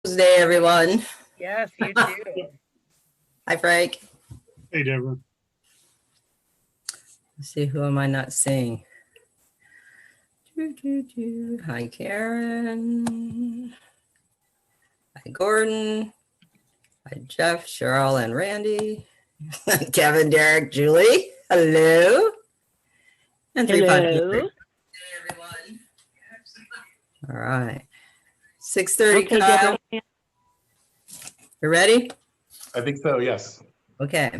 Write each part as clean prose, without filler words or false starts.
Day, everyone. Yes, you too. Hi, Frank. Hey, Deborah. Let's see, who am I not seeing? Hi, Karen. Hi, Gordon. Hi, Jeff, Cheryl, and Randy. Kevin, Derek, Julie. Hello. And three Hello. Hey, everyone. All right. 6:30. Okay, Kyle. Deborah. You ready? I think so, yes. Okay.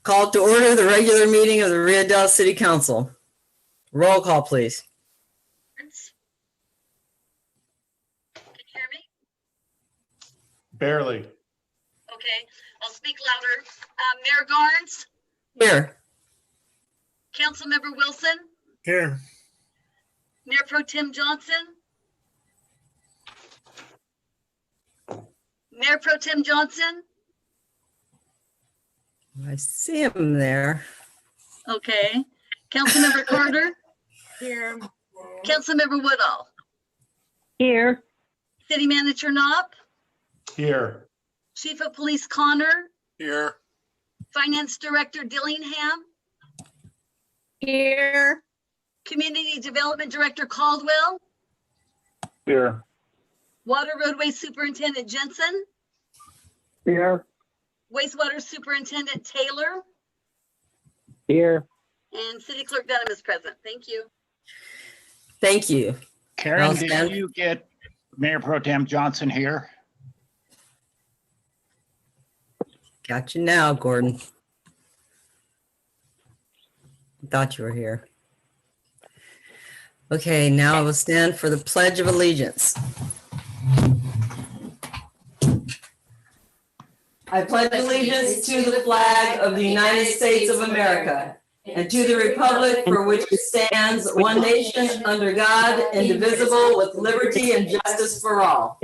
Call to order the regular meeting of the Rio Dell City Council. Roll call, please. Can you hear me? Barely. Okay, I'll speak louder. Mayor Garnes, Here. Councilmember Wilson, Here. Mayor Pro Tem Johnson. Mayor Pro Tem Johnson. I see him there. Okay. Councilmember Carter. Here. Councilmember Woodall. Here. City Manager Knopp. Here. Chief of Police Connor. Here. Finance Director Dillingham. Here. Community Development Director Caldwell. Here. Water Roadway Superintendent Jensen. Here. Wastewater Superintendent Taylor. Here. And City Clerk Dunham is present. Thank you. Thank you. Karen, Well, Stan. did you get Mayor Pro Tem Johnson here? Got you now, Gordon. Thought you were here. Okay, now I will stand for the Pledge of Allegiance. I pledge allegiance to the flag of the United States of America and to the republic for which it stands, one nation, under God, indivisible, with liberty and justice for all.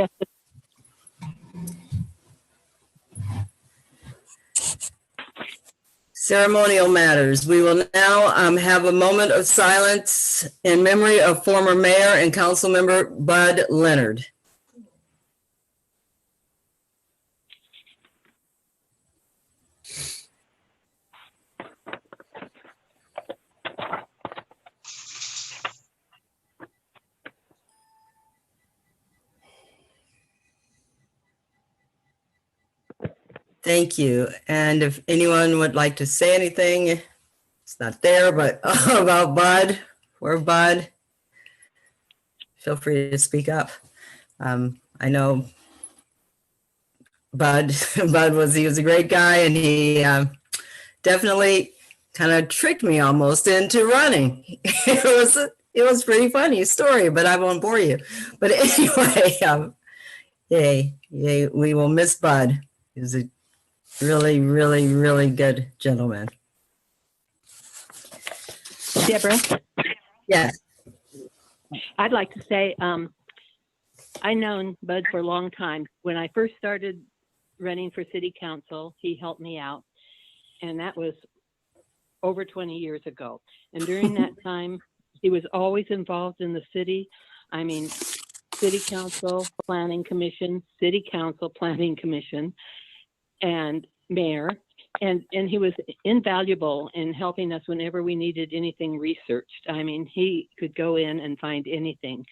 Ceremonial matters. We will now have a moment of silence in memory of former Mayor and Council Member Bud Leonard. Thank you. And if anyone would like to say anything, it's not there, but about Bud or Bud, feel free to speak up. I know Bud he was a great guy, and he definitely kind of tricked me almost into running. It was pretty funny story, but I won't bore you. But anyway, yay, we will miss Bud. He was a really, really, really good gentleman. Deborah, Yes. I'd like to say I've known Bud for a long time. When I first started running for city council, he helped me out, and that was over 20 years ago. And during that time, he was always involved in the city. I mean, city council, planning commission, city council, planning commission, and mayor. And he was invaluable in helping us whenever we needed anything researched. I mean, he could go in and find anything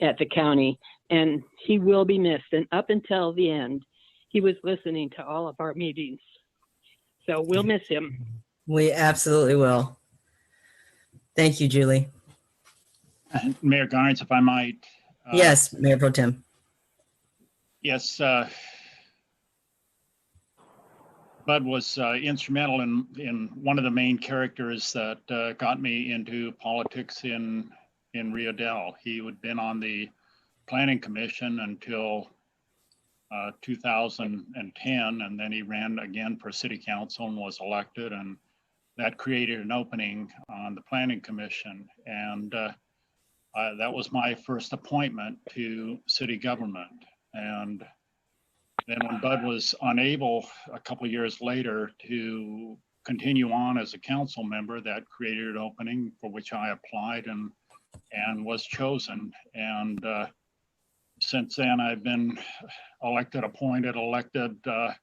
at the county, and he will be missed. And up until the end, he was listening to all of our meetings. So we'll miss him. We absolutely will. Thank you, Julie. Mayor Garnes, if I might. Yes, Mayor Pro Tem. Yes. Bud was instrumental in one of the main characters that got me into politics in Rio Dell. He had been on the planning commission until 2010, and then he ran again for city council and was elected, and that created an opening on the planning commission. And that was my first appointment to city government. And then when Bud was unable a couple of years later to continue on as a council member, that created an opening for which I applied and was chosen. And since then, I've been appointed, elected to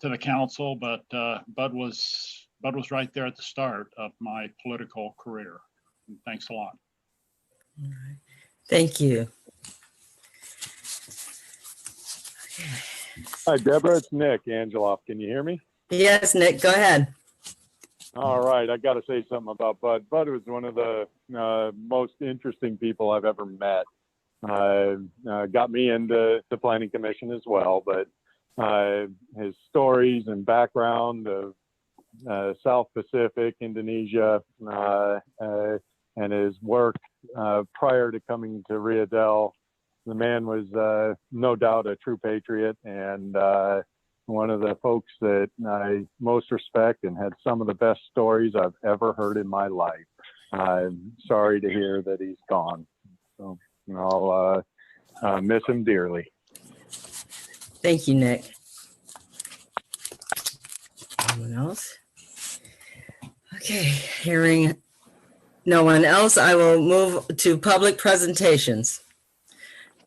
the council, but Bud was right there at the start of my political career. And thanks a lot. Thank you. Hi, Deborah. It's Nick Angeloff. Can you hear me? Yes, Nick, go ahead. All right. I got to say something about Bud. Bud was one of the most interesting people I've ever met. Got me into the Planning Commission as well, but his stories and background of South Pacific, Indonesia, and his work prior to coming to Rio Dell, the man was no doubt a true patriot and one of the folks that I most respect and had some of the best stories I've ever heard in my life. I'm sorry to hear that he's gone. So I'll miss him dearly. Thank you, Nick. Anyone else? Okay, hearing no one else, I will move to public presentations.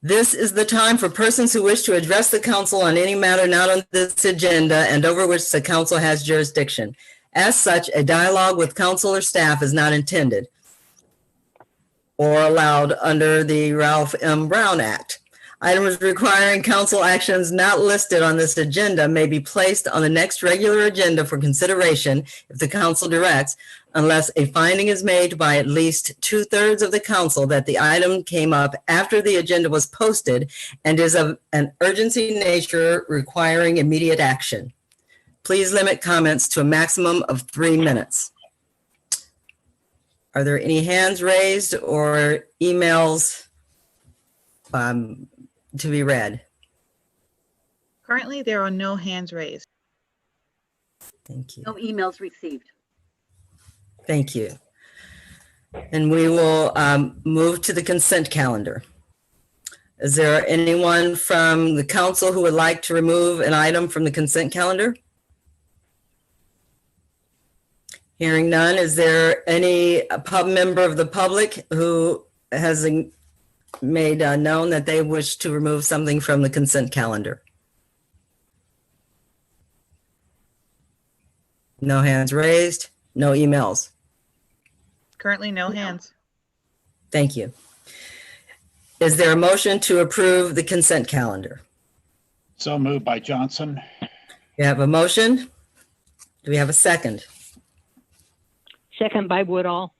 This is the time for persons who wish to address the council on any matter not on this agenda and over which the council has jurisdiction. As such, a dialogue with council or staff is not intended or allowed under the Ralph M. Brown Act. Items requiring council actions not listed on this agenda may be placed on the next regular agenda for consideration if the council directs, unless a finding is made by at least 2/3 of the council that the item came up after the agenda was posted and is of an urgency nature requiring immediate action. Please limit comments to a maximum of 3 minutes. Are there any hands raised or emails to be read? Currently, there are no hands raised. Thank you. No emails received. Thank you. And we will move to the consent calendar. Is there anyone from the council who would like to remove an item from the consent calendar? Hearing none, is there any member of the public who has made known that they wish to remove something from the consent calendar? No hands raised, no emails. Currently, no hands. Thank you. Is there a motion to approve the consent calendar? So moved by Johnson. We have a motion. Do we have a second? Second by Woodall.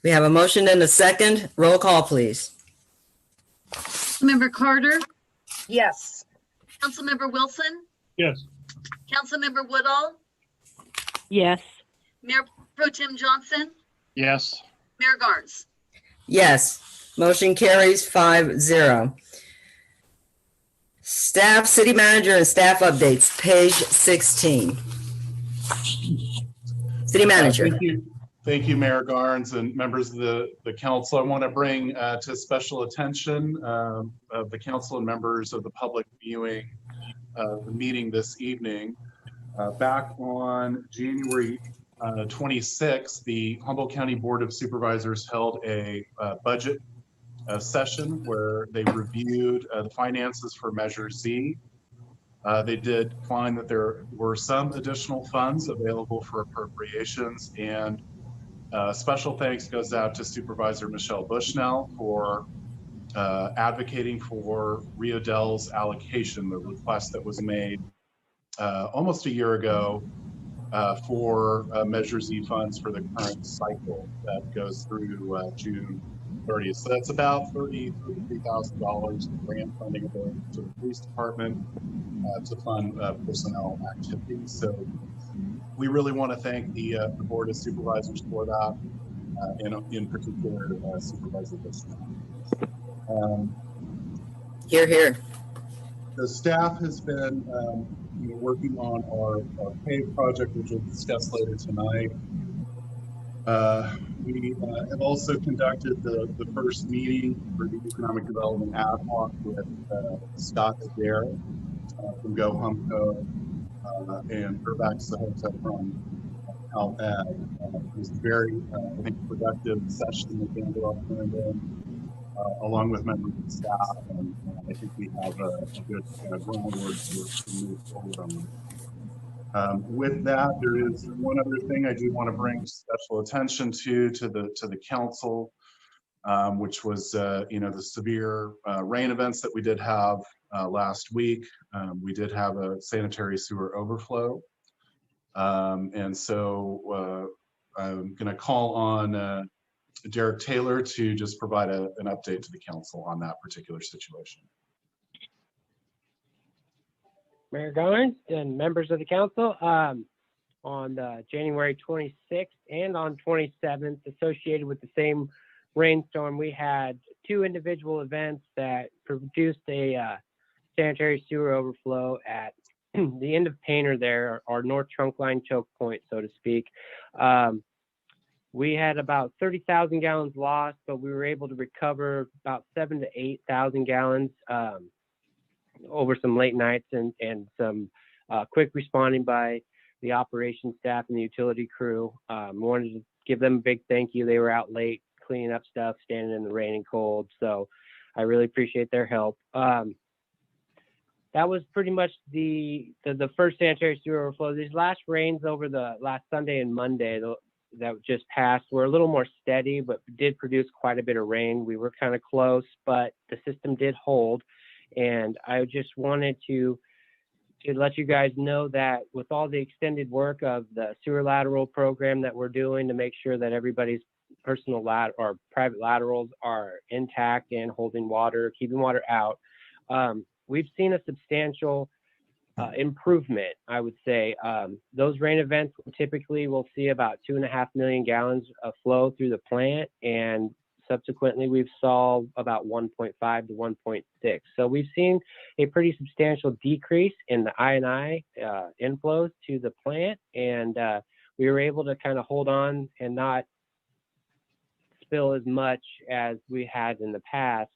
We have a motion and a second. Roll call, please. Member Carter, Yes. Councilmember Wilson, Yes. Councilmember Woodall, Yes. Mayor Pro Tem Johnson, Yes. Mayor Garnes. Yes, motion carries 5-0. Staff, city manager and staff updates, page 16. City manager. Thank you, Mayor Garnes and members of the council. I want to bring to special attention of the council and members of the public viewing the meeting this evening. Back on January 26th, the Humboldt County Board of Supervisors held a budget session where they reviewed the finances for Measure Z. They did find that there were some additional funds available for appropriations, and special thanks goes out to Supervisor Michelle Bushnell for advocating for Rio Dell's allocation, the request that was made almost a year ago for Measure Z funds for the current cycle that goes through June 30th. So that's about $33,000 in grant funding available to the police department to fund personnel activities. So we really want to thank the Board of Supervisors for that, and in particular Supervisor Bushnell. Here, here. The staff has been working on our PAVE project, which we'll discuss later tonight. We have also conducted the first meeting for the Economic Development Ad Hoc with Scott Adair from Go Humco and Herback Sahota from Cal Ag. It was a very, I think, productive session that Angela turned in. along with members of staff, and I think we have a good groundwork to move forward on. With that, there is one other thing I do want to bring special attention to the council, which was the severe rain events that we did have last week. We did have a sanitary sewer overflow, and so I'm going to call on Derek Taylor to just provide an update to the council on that particular situation. Mayor Garnes and members of the council, on January 26th and on 27th, associated with the same rainstorm, we had two individual events that produced a sanitary sewer overflow at the end of Painter there, our north trunk line choke point, so to speak. We had about 30,000 gallons lost, but we were able to recover about 7,000 to 8,000 gallons over some late nights and some quick responding by the operations staff and the utility crew. Wanted to give them a big thank you. They were out late cleaning up stuff, standing in the rain and cold. So I really appreciate their help. That was pretty much the first sanitary sewer overflow. These last rains over the last Sunday and Monday that just passed were a little more steady, but did produce quite a bit of rain. We were kind of close, but the system did hold. And I just wanted to let you guys know that with all the extended work of the sewer lateral program that we're doing to make sure that everybody's personal or private laterals are intact and holding water, keeping water out, we've seen a substantial improvement, I would say. Those rain events typically will see about 2.5 million gallons of flow through the plant, and subsequently we've saw about 1.5 to 1.6. So we've seen a pretty substantial decrease in the I&I inflows to the plant, and we were able to kind of hold on and not spill as much as we had in the past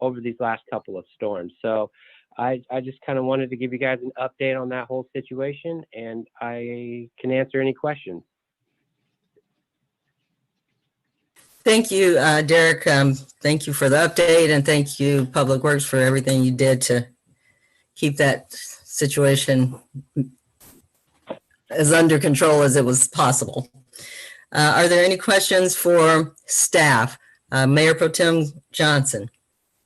over these last couple of storms. So I just kind of wanted to give you guys an update on that whole situation, and I can answer any questions. Thank you, Derek. Thank you for the update, and thank you, Public Works, for everything you did to keep that situation as under control as it was possible. Are there any questions for staff? Mayor Pro Tem Johnson.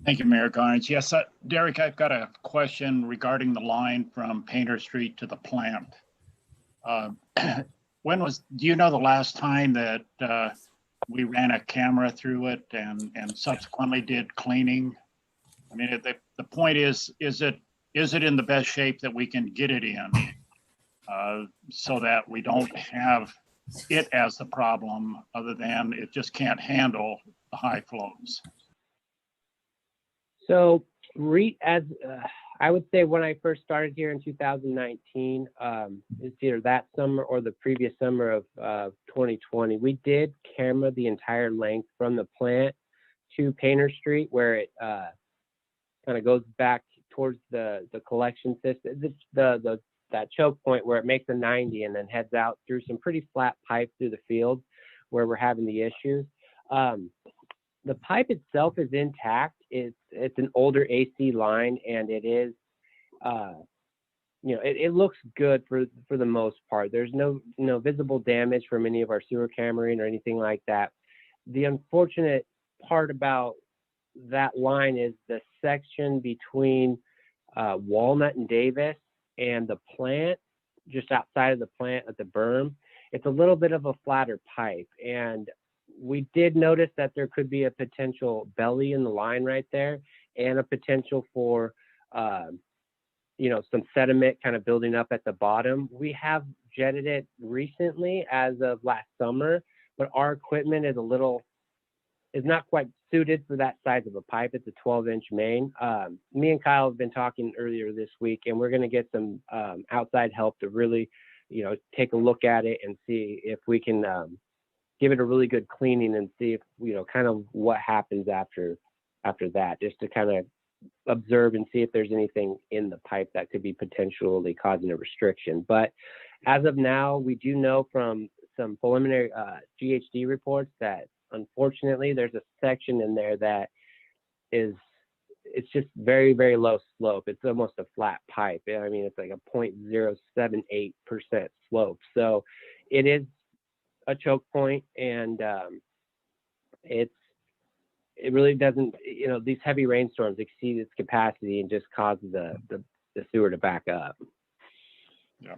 Thank you, Mayor Garnes. Yes, Derek, I've got a question regarding the line from Painter Street to the plant. Do you know the last time that we ran a camera through it and subsequently did cleaning? I mean, the point is it in the best shape that we can get it in, so that we don't have it as the problem, other than it just can't handle the high flows? So I would say when I first started here in 2019, it's either that summer or the previous summer of 2020, we did camera the entire length from the plant to Painter Street, where it kind of goes back towards the collection system, that choke point where it makes a 90 and then heads out through some pretty flat pipe through the field where we're having the issues. The pipe itself is intact. It's an older AC line, and it is, it looks good for the most part. There's no visible damage from any of our sewer cammering or anything like that. The unfortunate part about that line is the section between Walnut and Davis and the plant, just outside of the plant at the berm. It's a little bit of a flatter pipe, and we did notice that there could be a potential belly in the line right there, and a potential for, some sediment kind of building up at the bottom. We have jetted it recently as of last summer, but our equipment is not quite suited for that size of a pipe. It's a 12-inch main. Me and Kyle have been talking earlier this week, and we're going to get some outside help to really, take a look at it and see if we can give it a really good cleaning and see if, kind of what happens after that, just to kind of observe and see if there's anything in the pipe that could be potentially causing a restriction. But as of now, we do know from some preliminary GHD reports that unfortunately there's a section in there that it's just very, very low slope. It's almost a flat pipe. I mean, it's like a 0.078% slope. So it is a choke point, and it really doesn't, these heavy rainstorms exceed its capacity and just cause the sewer to back up. Yeah.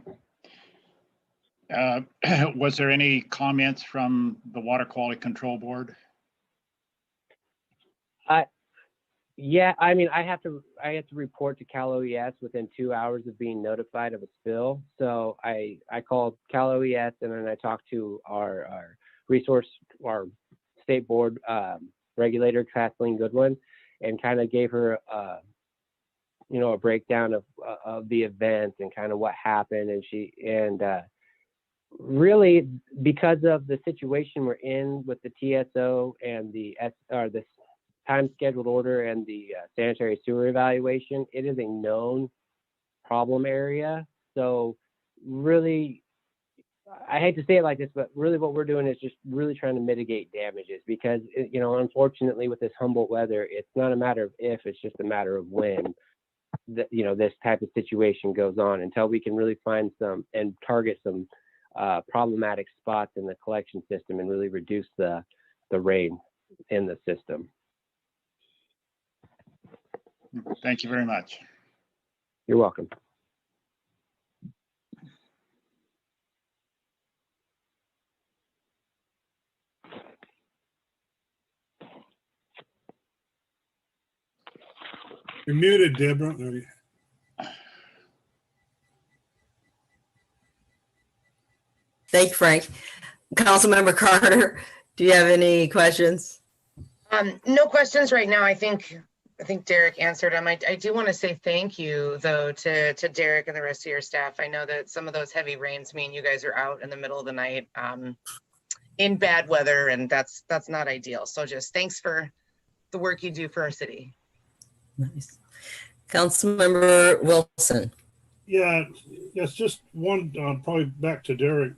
Was there any comments from the Water Quality Control Board? Yeah, I mean, I have to report to Cal OES within 2 hours of being notified of a spill. So I called Cal OES, and then I talked to our state board regulator, Kathleen Goodwin, and kind of gave her a breakdown of the event and kind of what happened. And really, because of the situation we're in with the TSO and the time scheduled order and the sanitary sewer evaluation, it is a known problem area. So really, I hate to say it like this, but really what we're doing is just really trying to mitigate damages, because, unfortunately with this Humboldt weather, it's not a matter of if, it's just a matter of when this type of situation goes on, until we can really find some and target some problematic spots in the collection system and really reduce the rain in the system. Thank you very much. You're welcome. You're muted, Deborah. Thank you, Frank. Councilmember Carter, do you have any questions? No questions right now. I think Derek answered them. I do want to say thank you, though, to Derek and the rest of your staff. I know that some of those heavy rains mean you guys are out in the middle of the night in bad weather, and that's not ideal. So just thanks for the work you do for our city. Nice. Councilmember Wilson. Yeah, it's just one, probably back to Derek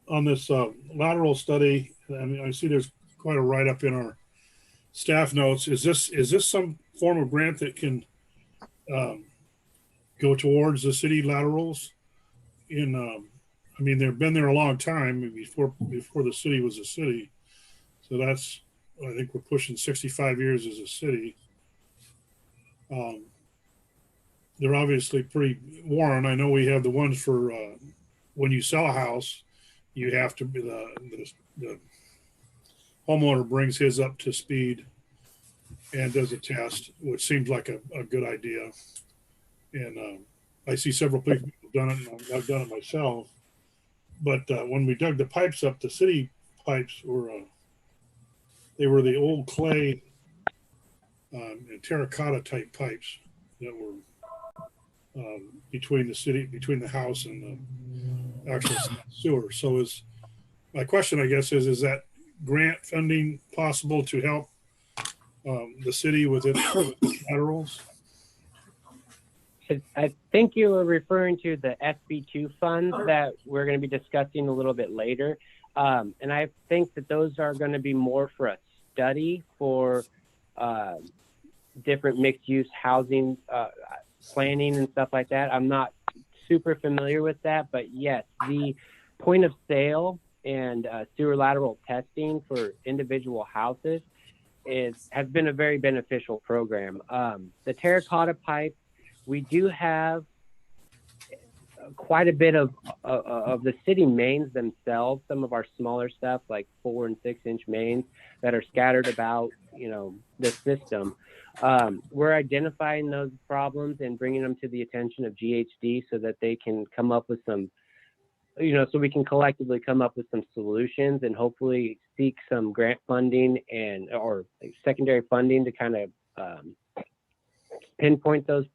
on this lateral study. I mean, I see there's quite a write-up in our staff notes. Is this some form of grant that can go towards the city laterals? I mean, they've been there a long time before the city was a city. So that's, I think we're pushing 65 years as a city. They're obviously pretty worn. I know we have the ones for when you sell a house, you have to be the homeowner brings his up to speed and does a test, which seems like a good idea. And I see several people have done it, and I've done it myself. But when we dug the pipes up, the city pipes were they were the old clay and terracotta type pipes that were between the house and the actual sewer. So my question, I guess, is that grant funding possible to help the city with its laterals? I think you were referring to the SB2 funds that we're going to be discussing a little bit later. And I think that those are going to be more for a study for different mixed use housing planning and stuff like that. I'm not super familiar with that, but yes, the point of sale and sewer lateral testing for individual houses has been a very beneficial program. The terracotta pipe, we do have quite a bit of the city mains themselves, some of our smaller stuff like 4 and 6 inch mains that are scattered about, the system. We're identifying those problems and bringing them to the attention of GHD so that they can come up with some, so we can collectively come up with some solutions and hopefully seek some grant funding or secondary funding to kind of pinpoint those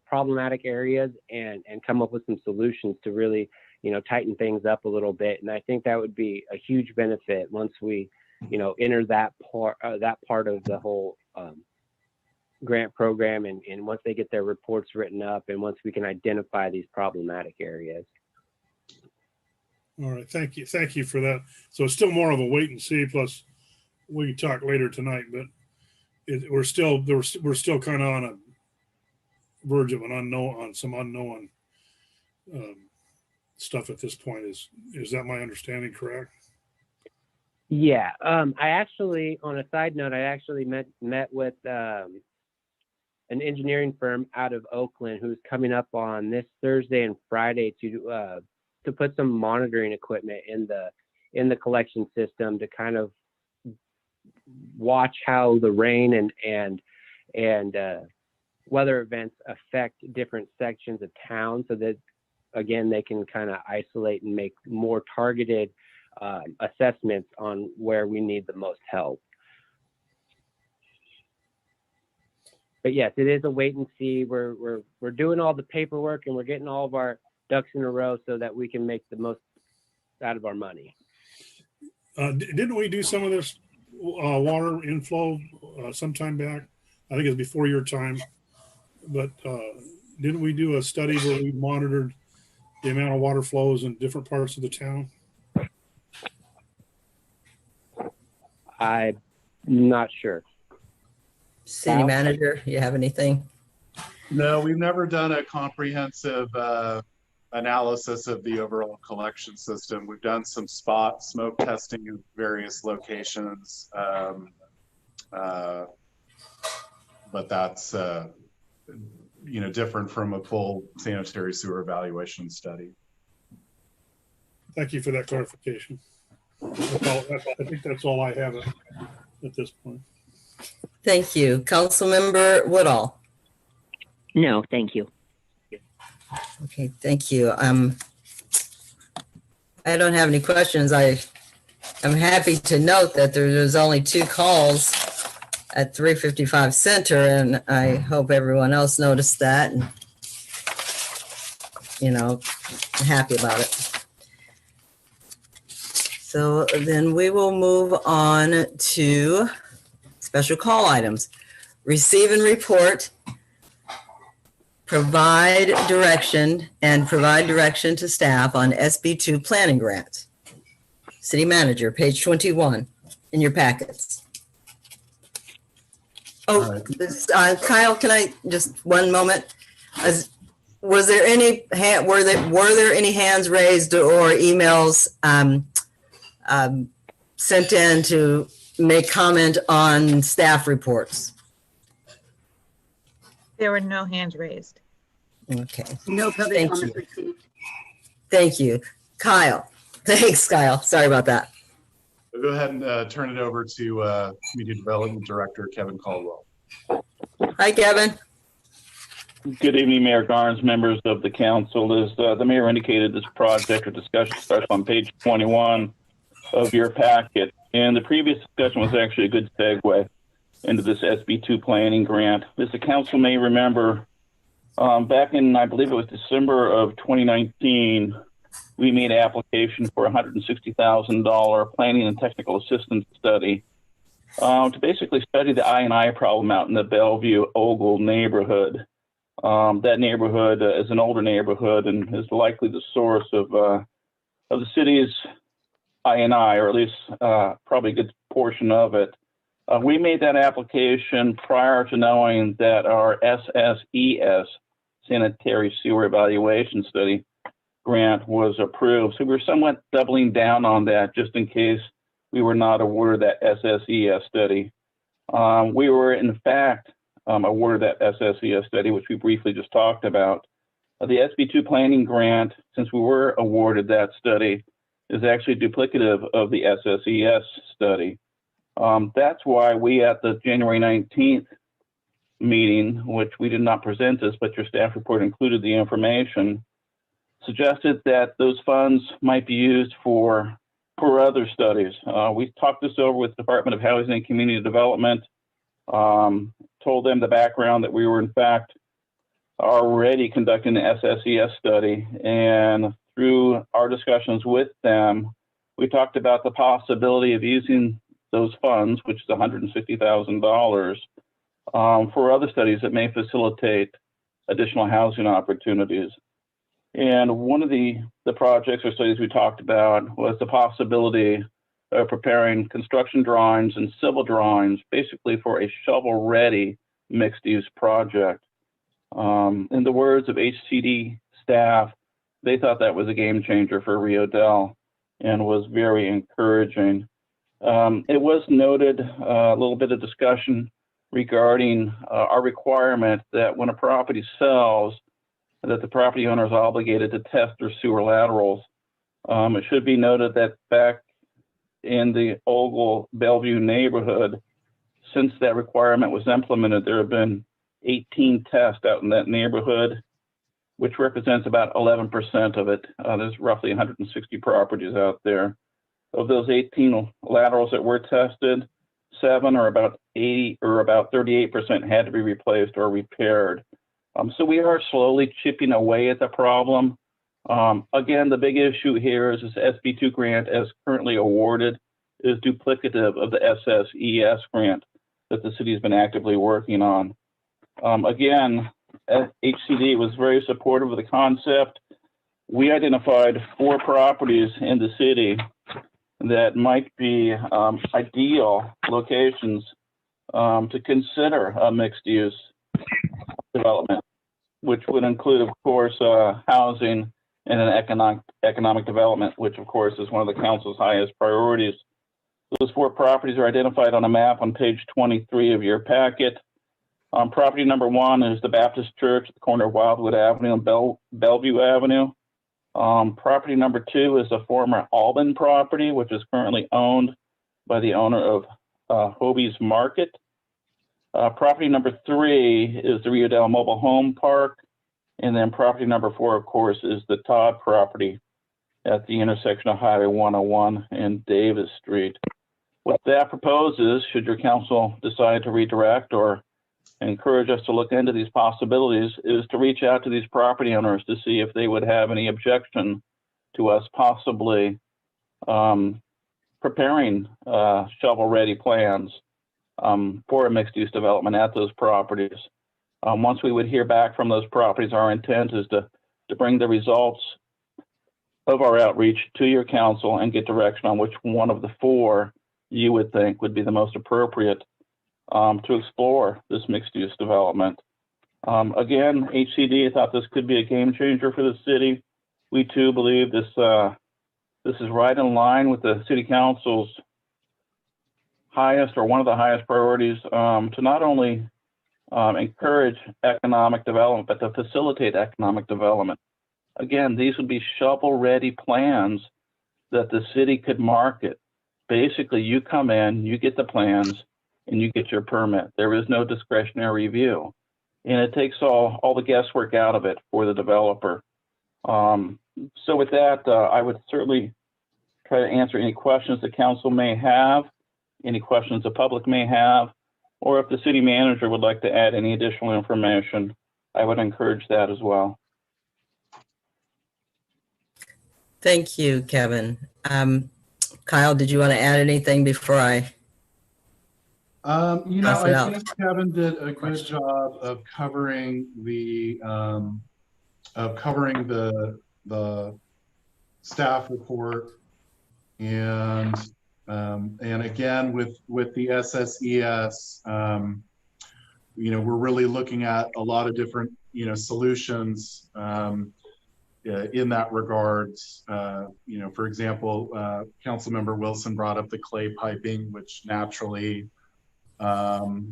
problematic areas and come up with some solutions to really, tighten things up a little bit. And I think that would be a huge benefit once we, enter that part of the whole grant program, and once they get their reports written up, and once we can identify these problematic areas. All right, thank you for that. So it's still more of a wait and see. Plus, we can talk later tonight, but we're still kind of on a verge of an unknown, on some unknown stuff at this point. Is that my understanding correct? Yeah. I actually, on a side note, I actually met with an engineering firm out of Oakland who's coming up on this Thursday and Friday to put some monitoring equipment in the collection system to kind of watch how the rain and weather events affect different sections of town, so that again they can kind of isolate and make more targeted assessments on where we need the most help. But yes, it is a wait and see. We're doing all the paperwork and we're getting all of our ducks in a row so that we can make the most out of our money. Didn't we do some of this water inflow sometime back? I think it was before your time, but didn't we do a study where we monitored the amount of water flows in different parts of the town? I'm not sure. City manager, you have anything? No, we've never done a comprehensive analysis of the overall collection system. We've done some spot smoke testing in various locations, but that's different from a full sanitary sewer evaluation study. Thank you for that clarification. I think that's all I have at this point. Thank you. Councilmember Woodall. No, thank you. Okay, thank you. I don't have any questions. I'm happy to note that there's only 2 calls at 355 Center, and I hope everyone else noticed that, and I'm happy about it. So then we will move on to special call items. Receive and report, provide direction to staff on SB2 planning grant. City manager, page 21 in your packets. Oh, right. Kyle, can I just 1 moment? Was there any were there any hands raised or emails sent in to make comment on staff reports? There were no hands raised. Okay. No public comments received. Thank you. Kyle. Thanks, Kyle. Sorry about that. We'll go ahead and turn it over to Community Development Director Kevin Caldwell. Hi, Kevin. Good evening, Mayor Garnes, members of the council. As the mayor indicated, this project or discussion starts on page 21 of your packet. And the previous discussion was actually a good segue into this SB2 planning grant. As the council may remember, back in, I believe it was December of 2019, we made an application for a $160,000 planning and technical assistance study to basically study the I&I problem out in the Bellevue-Ogle neighborhood. That neighborhood is an older neighborhood and is likely the source of the city's I&I, or at least probably a good portion of it. We made that application prior to knowing that our SSES, Sanitary Sewer Evaluation Study grant, was approved. So we were somewhat doubling down on that just in case we were not awarded that SSES study. We were, in fact, awarded that SSES study, which we briefly just talked about. The SB2 planning grant, since we were awarded that study, is actually duplicative of the SSES study. That's why we, at the January 19th meeting, which we did not present this, but your staff report included the information, suggested that those funds might be used for other studies. We talked this over with the Department of Housing and Community Development, told them the background that we were in fact already conducting the SSES study, and through our discussions with them, we talked about the possibility of using those funds, which is $160,000, for other studies that may facilitate additional housing opportunities. And one of the projects or studies we talked about was the possibility of preparing construction drawings and civil drawings, basically for a shovel-ready mixed-use project. In the words of HCD staff, they thought that was a game changer for Rio Dell and was very encouraging. It was noted, a little bit of discussion regarding our requirement that when a property sells, that the property owner is obligated to test their sewer laterals. It should be noted that back in the Ogle Bellevue neighborhood, since that requirement was implemented, there have been 18 tests out in that neighborhood, which represents about 11% of it. There's roughly 160 properties out there. Of those 18 laterals that were tested, 7 or about 80 or about 38% had to be replaced or repaired. So we are slowly chipping away at the problem. Again, the big issue here is this SB2 grant, as currently awarded, is duplicative of the SSES grant that the city has been actively working on. Again, HCD was very supportive of the concept. We identified 4 properties in the city that might be ideal locations to consider a mixed-use development, which would include, of course, housing and an economic development, which, of course, is one of the council's highest priorities. Those 4 properties are identified on a map on page 23 of your packet. Property number 1 is the Baptist Church at the corner of Wildwood Avenue and Bellevue Avenue. Property number 2 is a former Alban property, which is currently owned by the owner of Hobie's Market. Property number 3 is the Rio Dell Mobile Home Park. And then property number 4, of course, is the Todd property at the intersection of Highway 101 and Davis Street. What that proposes, should your council decide to redirect or encourage us to look into these possibilities, is to reach out to these property owners to see if they would have any objection to us possibly preparing shovel-ready plans for a mixed-use development at those properties. Once we would hear back from those properties, our intent is to bring the results of our outreach to your council and get direction on which one of the 4 you would think would be the most appropriate to explore this mixed-use development. Again, HCD thought this could be a game changer for the city. We too believe this is right in line with the city council's highest or one of the highest priorities to not only encourage economic development, but to facilitate economic development. Again, these would be shovel-ready plans that the city could market. Basically, you come in, you get the plans, and you get your permit. There is no discretionary review. And it takes all the guesswork out of it for the developer. So with that, I would certainly try to answer any questions the council may have, any questions the public may have, or if the city manager would like to add any additional information, I would encourage that as well. Thank you, Kevin. Kyle, did you want to add anything before I? I think Kevin did a good job of covering the staff report, and again with the SSES, we're really looking at a lot of different solutions in that regard. For example, Councilmember Wilson brought up the clay piping, which naturally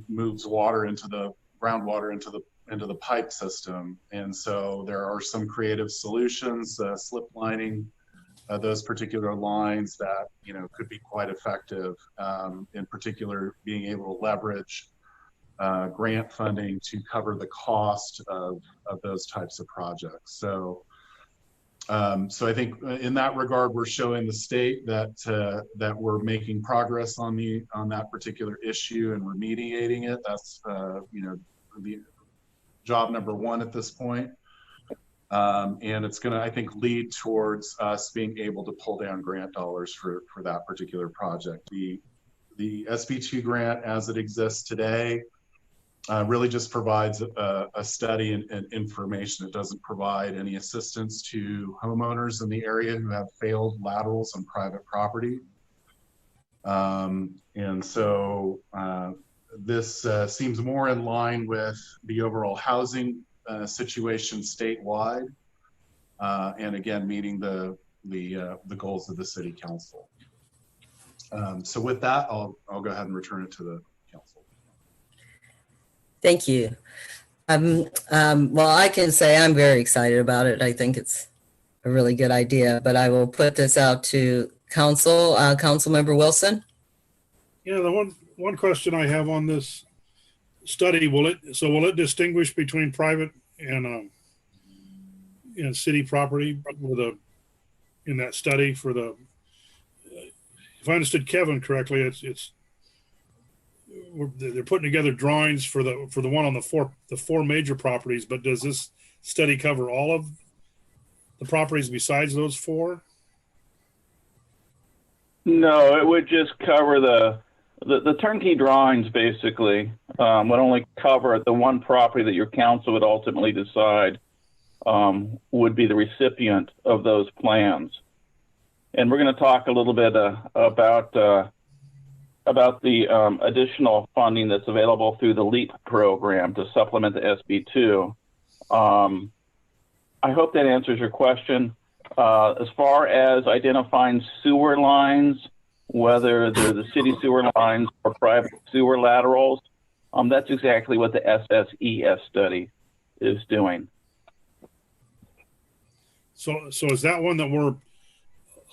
moves water into the groundwater into the pipe system, and so there are some creative solutions, slip lining those particular lines that could be quite effective. In particular, being able to leverage grant funding to cover the cost of those types of projects. So I think in that regard, we're showing the state that we're making progress on that particular issue and remediating it. That's the job number 1 at this point. And it's going to, I think, lead towards us being able to pull down grant dollars for that particular project. The SB2 grant, as it exists today, really just provides a study and information. It doesn't provide any assistance to homeowners in the area who have failed laterals on private property. And so this seems more in line with the overall housing situation statewide, and again, meeting the goals of the city council. So with that, I'll go ahead and return it to the council. Thank you. Well, I can say I'm very excited about it. I think it's a really good idea, but I will put this out to council, Councilmember Wilson. Yeah, the one question I have on this study, will it distinguish between private and city property in that study for the, if I understood Kevin correctly, they're putting together drawings for the one on the four major properties, but does this study cover all of the properties besides those four? No, it would just cover the turnkey drawings. Basically, would only cover the one property that your council would ultimately decide would be the recipient of those plans. And we're going to talk a little bit about the additional funding that's available through the LEAP program to supplement the SB2. I hope that answers your question. As far as identifying sewer lines, whether they're the city sewer lines or private sewer laterals, that's exactly what the SSES study is doing. So is that one that we're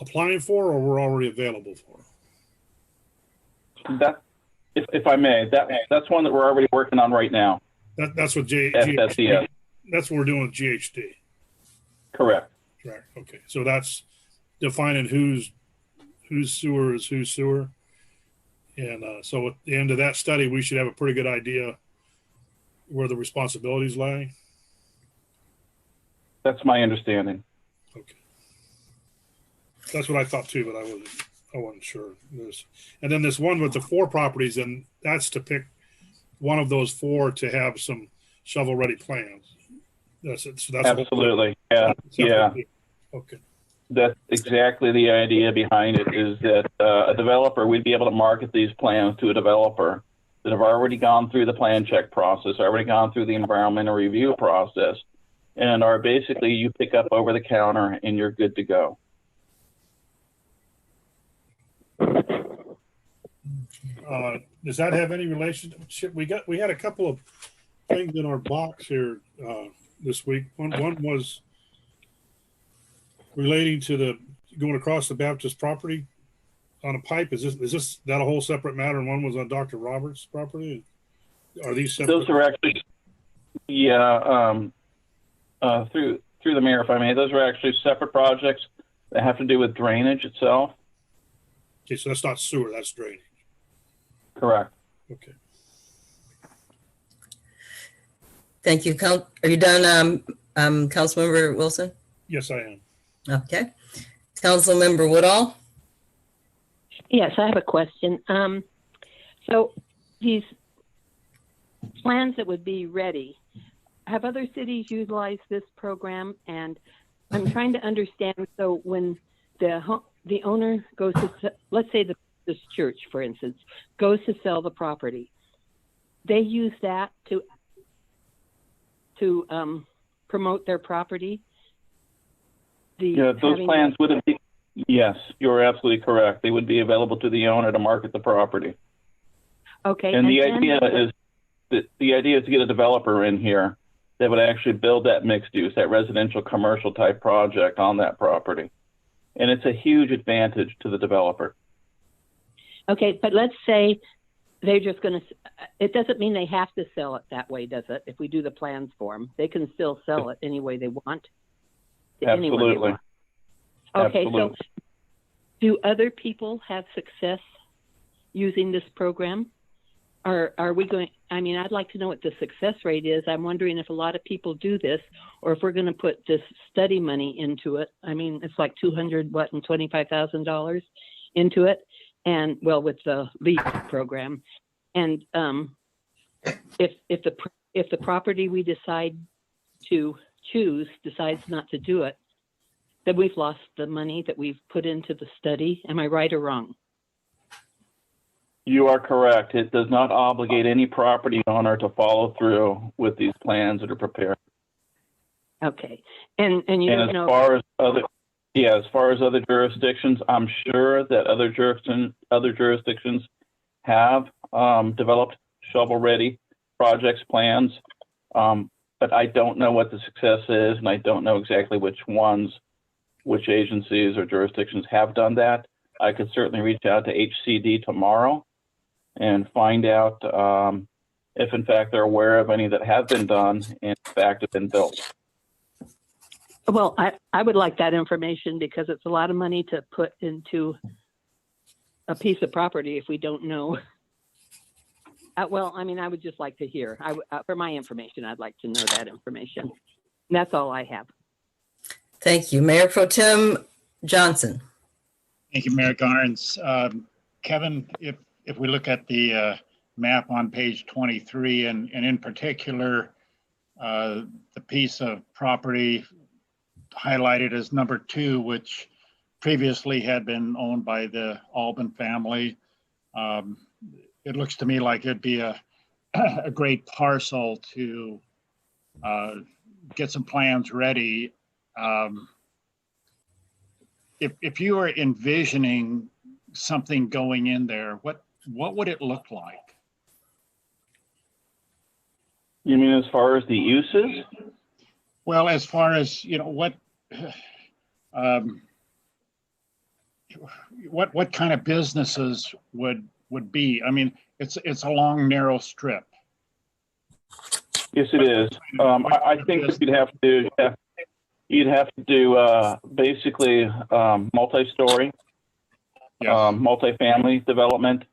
applying for, or we're already available for? That, if I may, that's one that we're already working on right now. That's what SSES. That's what we're doing with GHD. Correct. Right. Okay. So that's defining whose sewer is whose sewer. And so at the end of that study, we should have a pretty good idea where the responsibilities lie. That's my understanding. Okay. That's what I thought too, but I wasn't sure. And then this one with the four properties, and that's to pick one of those four to have some shovel-ready plans. That's it. So that's absolutely. Yeah. Okay. That's exactly the idea behind it, is that a developer, we'd be able to market these plans to a developer that have already gone through the plan check process, already gone through the environmental review process, and are basically, you pick up over the counter and you're good to go. Does that have any relationship? We had a couple of things in our box here this week. One was relating to the going across the Baptist property on a pipe. Is this that a whole separate matter? And one was on Dr. Roberts' property. Are these separate? Those are actually, yeah. Through the mayor, if I may, those are actually separate projects that have to do with drainage itself. Okay, so that's not sewer, that's drainage. Correct. Okay. Thank you. Are you done, Councilmember Wilson? Yes, I am. Okay. Councilmember Woodall? Yes, I have a question. So these plans that would be ready, have other cities utilized this program? And I'm trying to understand, so when the owner goes to, let's say this church, for instance, goes to sell the property, they use that to promote their property? Yeah, those plans would have been, yes, you're absolutely correct. They would be available to the owner to market the property. Okay. And the idea is to get a developer in here that would actually build that mixed use, that residential commercial type project on that property. And it's a huge advantage to the developer. Okay, but let's say they're just going to, it doesn't mean they have to sell it that way, does it? If we do the plans for them, they can still sell it any way they want. Absolutely. Okay, absolutely. So do other people have success using this program? Or are we going, I mean, I'd like to know what the success rate is. I'm wondering if a lot of people do this, or if we're going to put this study money into it. I mean, it's like $225,000 into it. And well, with the LEAP program. And if the property we decide to choose decides not to do it, then we've lost the money that we've put into the study. Am I right or wrong? You are correct. It does not obligate any property owner to follow through with these plans that are prepared. Okay. And you And don't as know. far as other jurisdictions, I'm sure that other jurisdictions have developed shovel-ready projects plans, but I don't know what the success is, and I don't know exactly which agencies or jurisdictions have done that. I could certainly reach out to HCD tomorrow and find out if in fact they're aware of any that have been done and in fact have been built. Well, I would like that information because it's a lot of money to put into a piece of property if we don't know. Well, I mean, I would just like to hear. For my information, I'd like to know that information. And that's all I have. Thank you. Mayor Pro Tem Johnson. Thank you, Mayor Garnes. Kevin, if we look at the map on page 23, and in particular, the piece of property highlighted as number 2, which previously had been owned by the Albin family, it looks to me like it'd be a great parcel to get some plans ready. If you were envisioning something going in there, what would it look like? You mean as far as the uses? Well, as far as, what kind of businesses would be? I mean, it's a long, narrow strip. Yes, it is. I think you'd have to do basically multi-story, Yes. multifamily development,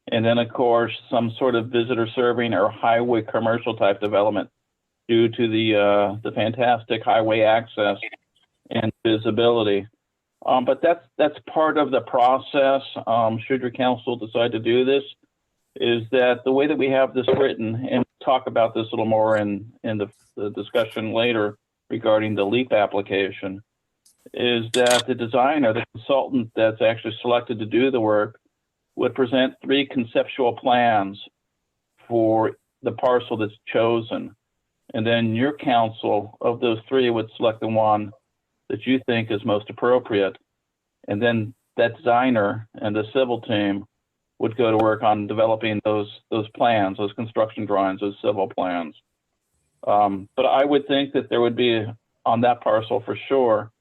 and then of course some sort of visitor serving or highway commercial type development due to the fantastic highway access and visibility. But that's part of the process. Should your council decide to do this, is that the way that we have this written, and we'll talk about this a little more in the discussion later regarding the LEAP application, is that the designer, the consultant that's actually selected to do the work, would present 3 conceptual plans for the parcel that's chosen. And then your council of those 3 would select the one that you think is most appropriate. And then that designer and the civil team would go to work on developing those plans, those construction drawings, those civil plans. But I would think that there would be, on that parcel for sure,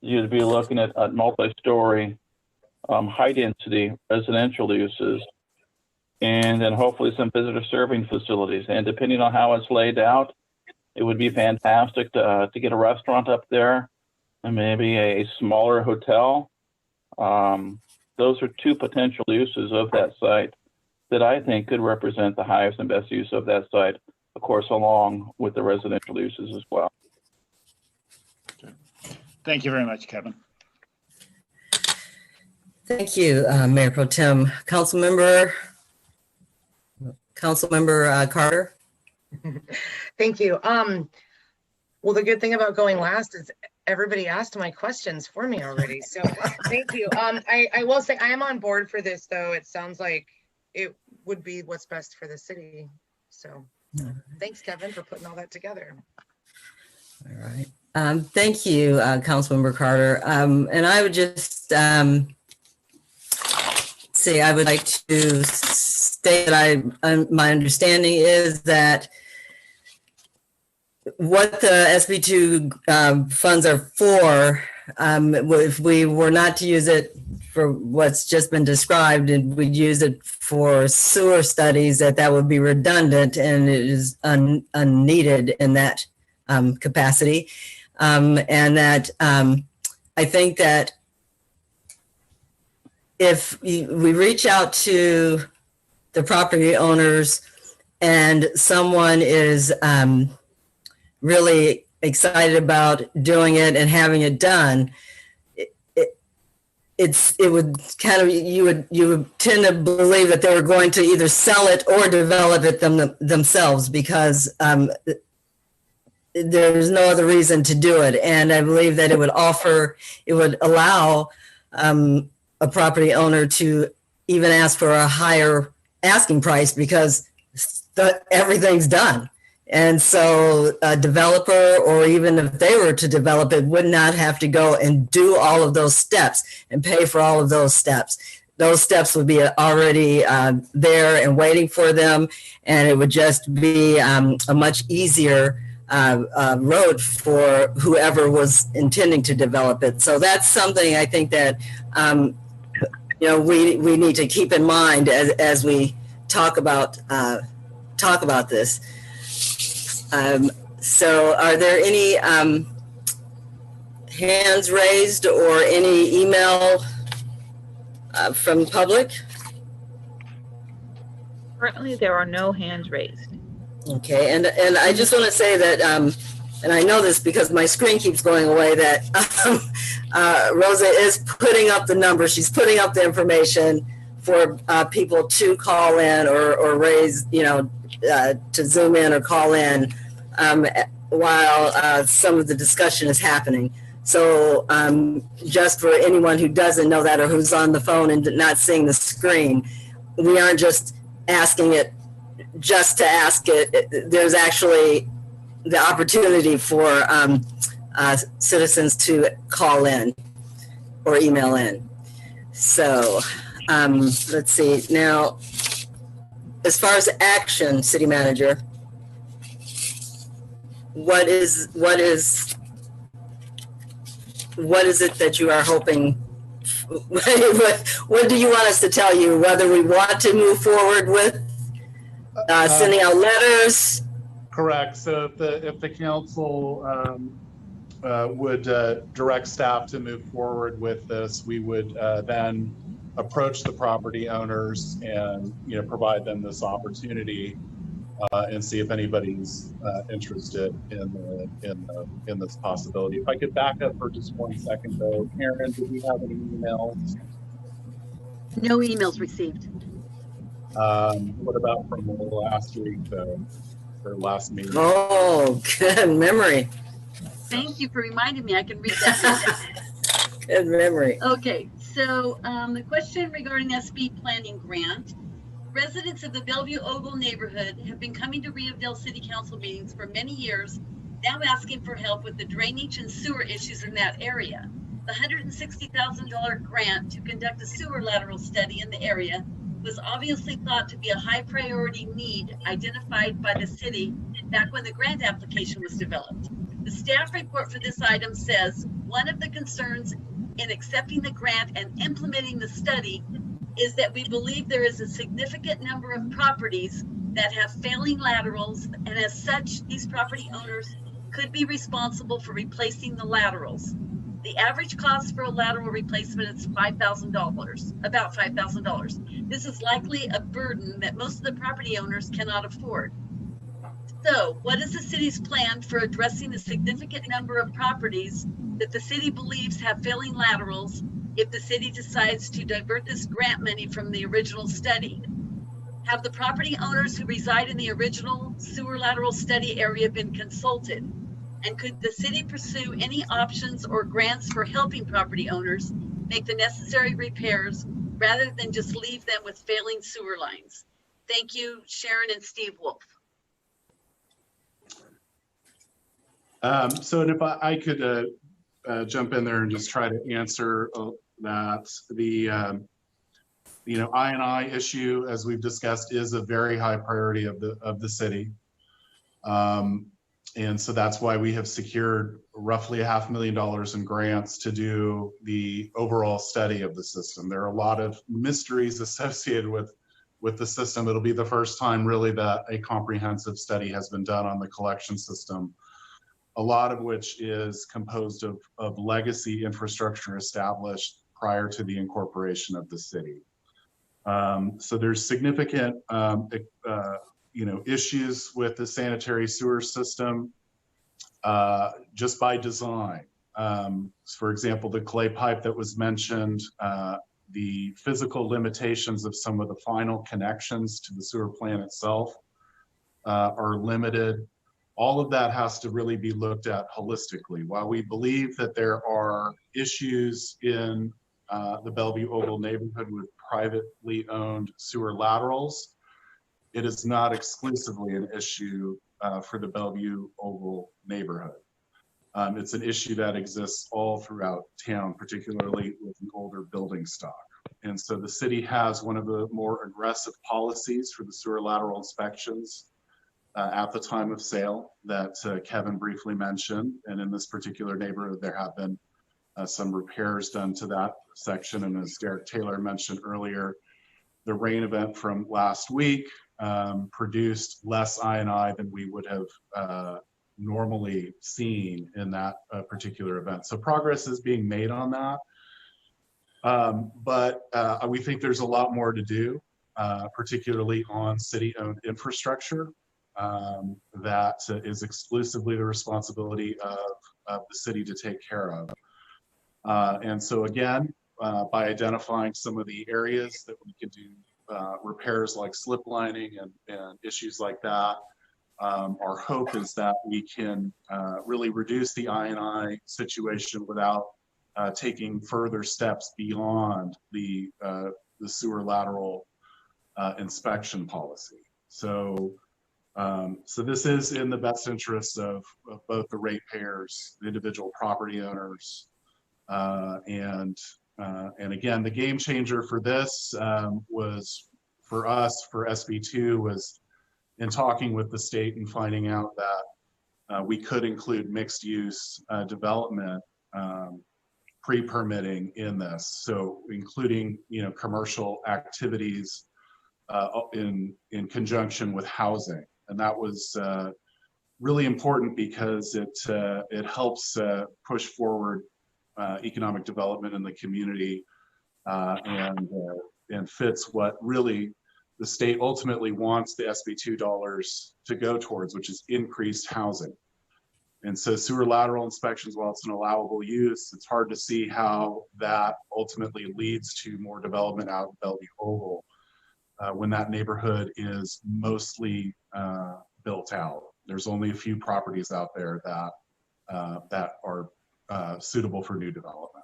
you'd be looking at multi-story, high-density residential uses, and then hopefully some visitor serving facilities. And depending on how it's laid out, it would be fantastic to get a restaurant up there and maybe a smaller hotel. Those are 2 potential uses of that site that I think could represent the highest and best use of that site, of course, along with the residential uses as well. Thank you very much, Kevin. Thank you, Mayor Pro Tem. Councilmember Carter. Thank you. Well, the good thing about going last is everybody asked my questions for me already. So thank you. I will say I am on board for this, though. It sounds like it would be what's best for the city. So thanks, Kevin, for putting all that together. All right. Thank you, Councilmember Carter. And I would just say I would like to state that my understanding is that what the SB2 funds are for, if we were not to use it for what's just been described and we'd use it for sewer studies, that would be redundant and it is unneeded in that capacity. And that I think that if we reach out to the property owners and someone is really excited about doing it and having it done, it would kind of, you would tend to believe that they were going to either sell it or develop it themselves, because there's no other reason to do it. And I believe that it would allow a property owner to even ask for a higher asking price because everything's done. And so a developer, or even if they were to develop it, would not have to go and do all of those steps and pay for all of those steps. Those steps would be already there and waiting for them, and it would just be a much easier road for whoever was intending to develop it. So that's something I think that we need to keep in mind as we talk about this. So are there any hands raised or any email from the public? Currently, there are no hands raised. Okay, and I just want to say that, and I know this because my screen keeps going away, that Rosa is putting up the numbers. She's putting up the information for people to call in or raise, to Zoom in or call in while some of the discussion is happening. So just for anyone who doesn't know that or who's on the phone and not seeing the screen, we aren't just asking it just to ask it. There's actually the opportunity for citizens to call in or email in. So let's see. Now, as far as action, City Manager, what is it that you are hoping? What do you want us to tell you? Whether we want to move forward with sending out letters? Correct. So if the council would direct staff to move forward with this, we would then approach the property owners and provide them this opportunity and see if anybody's interested in this possibility. If I could back up for just 1 second, though, Karen, did we have any emails? No emails received. What about from last week, though, or last meeting? Oh, good memory. Thank you for reminding me. I can read that. Good memory. Okay, so the question regarding SB planning grant. Residents of the Bellevue Ogle neighborhood have been coming to Rio Dell City Council meetings for many years, now asking for help with the drainage and sewer issues in that area. The $160,000 grant to conduct a sewer lateral study in the area was obviously thought to be a high priority need identified by the city back when the grant application was developed. The staff report for this item says one of the concerns in accepting the grant and implementing the study is that we believe there is a significant number of properties that have failing laterals, and as such, these property owners could be responsible for replacing the laterals. The average cost for a lateral replacement is $5,000, about $5,000. This is likely a burden that most of the property owners cannot afford. So, what is the city's plan for addressing the significant number of properties that the city believes have failing laterals if the city decides to divert this grant money from the original study? Have the property owners who reside in the original sewer lateral study area been consulted? And could the city pursue any options or grants for helping property owners make the necessary repairs rather than just leave them with failing sewer lines? Thank you, Sharon and Steve Wolf. So if I could jump in there and just try to answer that. The I&I issue, as we've discussed, is a very high priority of the city. And so that's why we have secured roughly $500,000 in grants to do the overall study of the system. There are a lot of mysteries associated with the system. It'll be the first time really that a comprehensive study has been done on the collection system, a lot of which is composed of legacy infrastructure established prior to the incorporation of the city. So there's significant issues with the sanitary sewer system just by design. For example, the clay pipe that was mentioned, the physical limitations of some of the final connections to the sewer plant itself are limited. All of that has to really be looked at holistically. While we believe that there are issues in the Bellevue Ogle neighborhood with privately owned sewer laterals, it is not exclusively an issue for the Bellevue Oval neighborhood. It's an issue that exists all throughout town, particularly with the older building stock. And so the city has one of the more aggressive policies for the sewer lateral inspections at the time of sale that Kevin briefly mentioned. And in this particular neighborhood, there have been some repairs done to that section. And as Derek Taylor mentioned earlier, the rain event from last week produced less I&I than we would have normally seen in that particular event. So progress is being made on that. But we think there's a lot more to do, particularly on city-owned infrastructure that is exclusively the responsibility of the city to take care of. And so again, by identifying some of the areas that we can do repairs like slip lining and issues like that, our hope is that we can really reduce the I&I situation without taking further steps beyond the sewer lateral inspection policy. So this is in the best interest of both the ratepayers, the individual property owners, and again, the game changer for this was for us, for SB2, was in talking with the state and finding out that we could include mixed use development pre-permitting in this. So including, commercial activities in conjunction with housing. And that was really important because it helps push forward economic development in the community and fits what really the state ultimately wants the SB2 dollars to go towards, which is increased housing. And so sewer lateral inspections, while it's an allowable use, it's hard to see how that ultimately leads to more development out of Bellevue Oval when that neighborhood is mostly built out. There's only a few properties out there that are suitable for new development.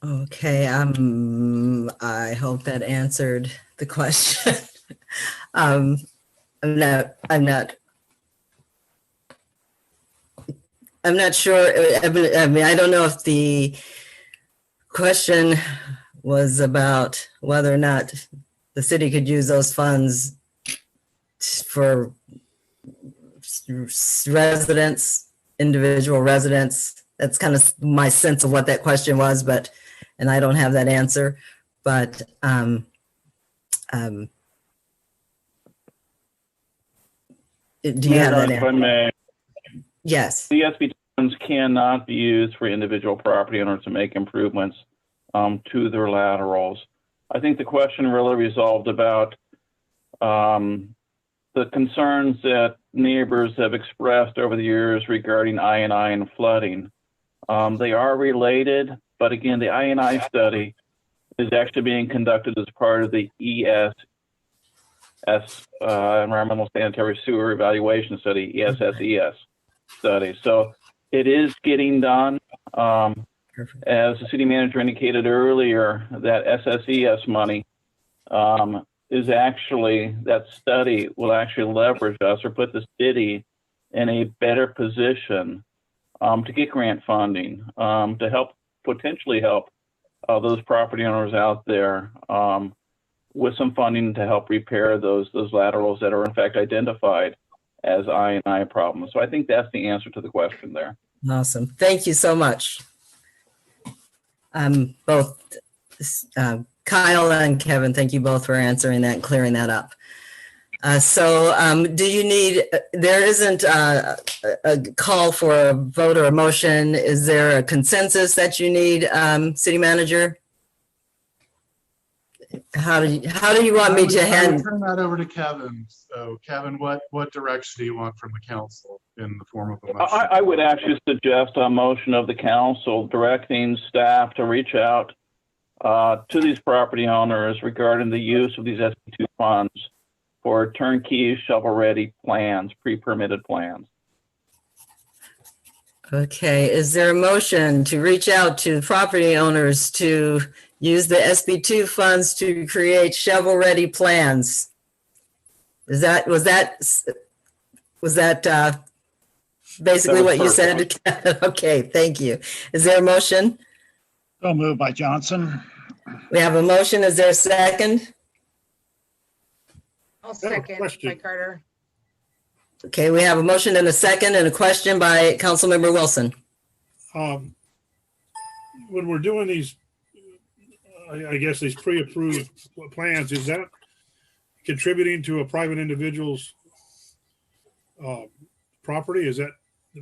Okay, I hope that answered the question. I'm not sure. I mean, I don't know if the question was about whether or not the city could use those funds for residents, individual residents. That's kind of my sense of what that question was, and I don't have that answer, but do you have that answer? If I may. Yes. The SB funds cannot be used for individual property owners to make improvements to their laterals. I think the question really resolved about the concerns that neighbors have expressed over the years regarding I&I and flooding. They are related, but again, the I&I study is actually being conducted as part of the Environmental Sanitary Sewer Evaluation Study, ESSES study. So it is getting done. As the city manager indicated earlier, that SSES money is actually, that study will actually leverage us or put the city in a better position to get grant funding, to help, potentially help those property owners out there with some funding to help repair those laterals that are in fact identified as I&I problems. So I think that's the answer to the question there. Awesome. Thank you so much. Both Kyle and Kevin, thank you both for answering that and clearing that up. Do you need, there isn't a call for a vote or a motion. Is there a consensus that you need, city manager? How do you want me to handle? Turn that over to Kevin. So Kevin, what direction do you want from the council in the form of a motion? I would actually suggest a motion of the council directing staff to reach out to these property owners regarding the use of these SB2 funds for turnkey shovel-ready plans, pre-permitted plans. Okay, is there a motion to reach out to property owners to use the SB2 funds to create shovel-ready plans. Was that basically That was what you perfect. said? Okay, thank you. Is there a motion? So moved by Johnson. We have a motion. Is there a second? I'll I have a second by question. Carter. Okay, we have a motion and a second and a question by Councilmember Wilson. When we're doing these, I guess these pre-approved plans, is that contributing to a private individual's property? Is that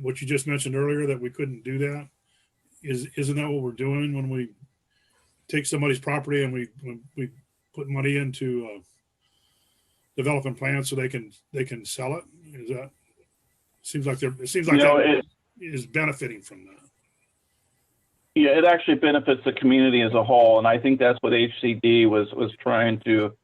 what you just mentioned earlier, that we couldn't do that? Isn't that what we're doing when we take somebody's property and we put money into developing plans so they can sell it? Is that seems like that is benefiting from that? Yeah, it actually benefits the community as a whole, and I think that's what HCD was trying to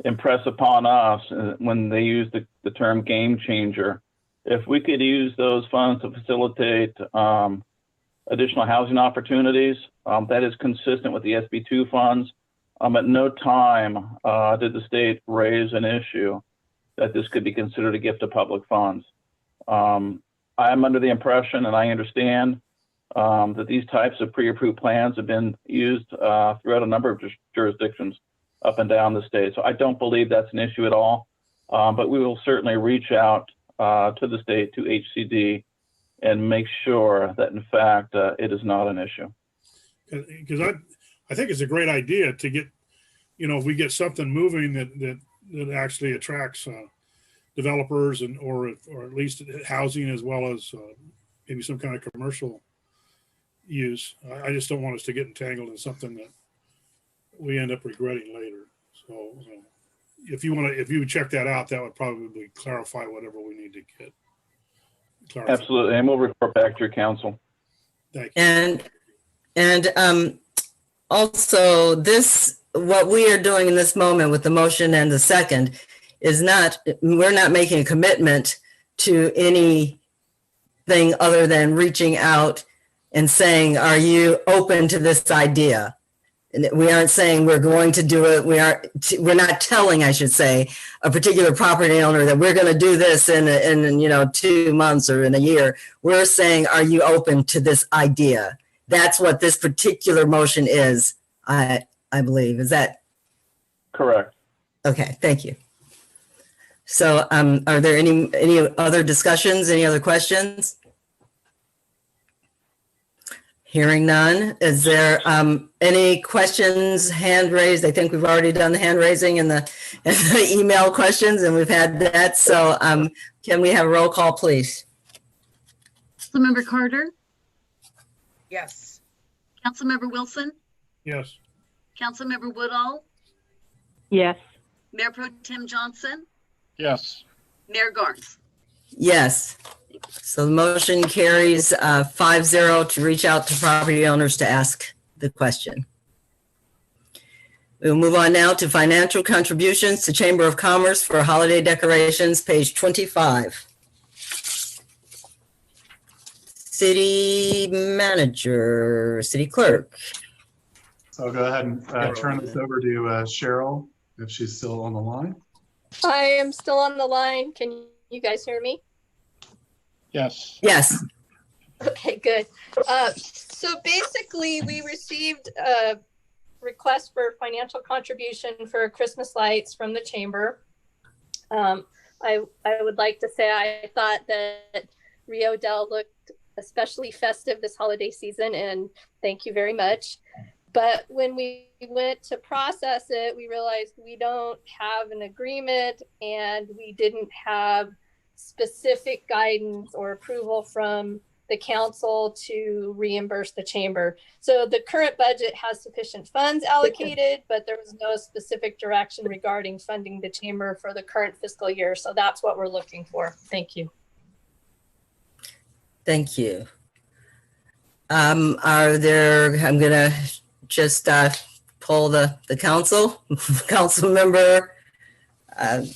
impress upon us when they used the term game changer. If we could use those funds to facilitate additional housing opportunities, that is consistent with the SB2 funds. At no time did the state raise an issue that this could be considered a gift of public funds. I'm under the impression, and I understand, that these types of pre-approved plans have been used throughout a number of jurisdictions up and down the state. So I don't believe that's an issue at all, but we will certainly reach out to the state, to HCD, and make sure that in fact it is not an issue. Because I think it's a great idea to get, if we get something moving that actually attracts developers or at least housing, as well as maybe some kind of commercial use. I just don't want us to get entangled in something that we end up regretting later. So if you would check that out, that would probably clarify whatever we need to get clarified. Absolutely, and we'll report back to your council. Thank you. And also what we are doing in this moment with the motion and the second is we're not making a commitment to anything other than reaching out and saying, are you open to this idea? And we aren't saying we're going to do it. We're not telling, I should say, a particular property owner that we're going to do this in 2 months or in a year. We're saying, are you open to this idea? That's what this particular motion is, I believe. Is that correct? Okay, thank you. So are there any other discussions, any other questions? Hearing none. Is there any questions, hand raised? I think we've already done the hand raising and the email questions, and we've had that. So can we have a roll call, please? Councilmember Carter, Yes. Councilmember Wilson, Yes. Councilmember Woodall, Yes. Mayor Pro Tem Johnson, Yes. Mayor Garnes. Yes. So the motion carries 5-0 to reach out to property owners to ask the question. We'll move on now to financial contributions to Chamber of Commerce for holiday decorations, page 25. City manager, city clerk. So I'll go ahead and turn this over to Cheryl, if she's still on the line. I am still on the line. Can you guys hear me? Yes. Yes. Okay, good. So basically, we received a request for financial contribution for Christmas lights from the chamber. I would like to say I thought that Rio Dell looked especially festive this holiday season, and thank you very much. But when we went to process it, we realized we don't have an agreement, and we didn't have specific guidance or approval from the council to reimburse the chamber. So the current budget has sufficient funds allocated, but there was no specific direction regarding funding the chamber for the current fiscal year. So that's what we're looking for. Thank you. Thank you. I'm gonna just poll the council. Council member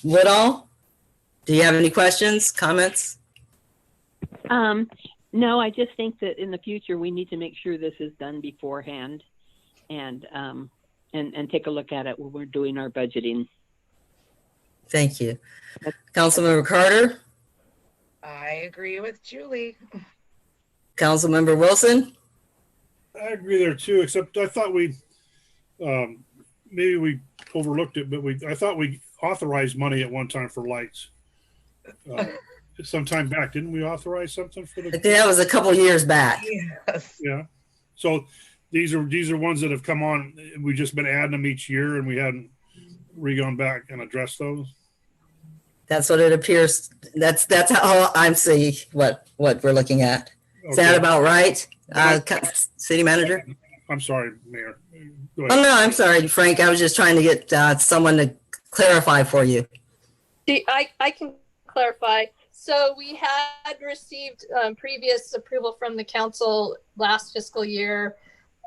Woodall, do you have any questions, comments? No, I just think that in the future, we need to make sure this is done beforehand. And and take a look at it when we're doing our budgeting. Thank you. Councilmember Carter, I agree with Julie. Councilmember Wilson. I agree there too, except I thought maybe we overlooked it, but I thought we authorized money at one time for lights. Some time back, didn't we authorize something for the? I think that was a couple years back. Yes. Yeah. So these are ones that have come on. We've just been adding them each year, and we hadn't gone back and addressed those. That's what it appears. That's how I'm seeing what we're looking at. Is that about right, City Manager? I'm sorry, Mayor. Go Oh ahead. no, I'm sorry, Frank. I was just trying to get someone to clarify for you. I can clarify. So we had received previous approval from the council last fiscal year.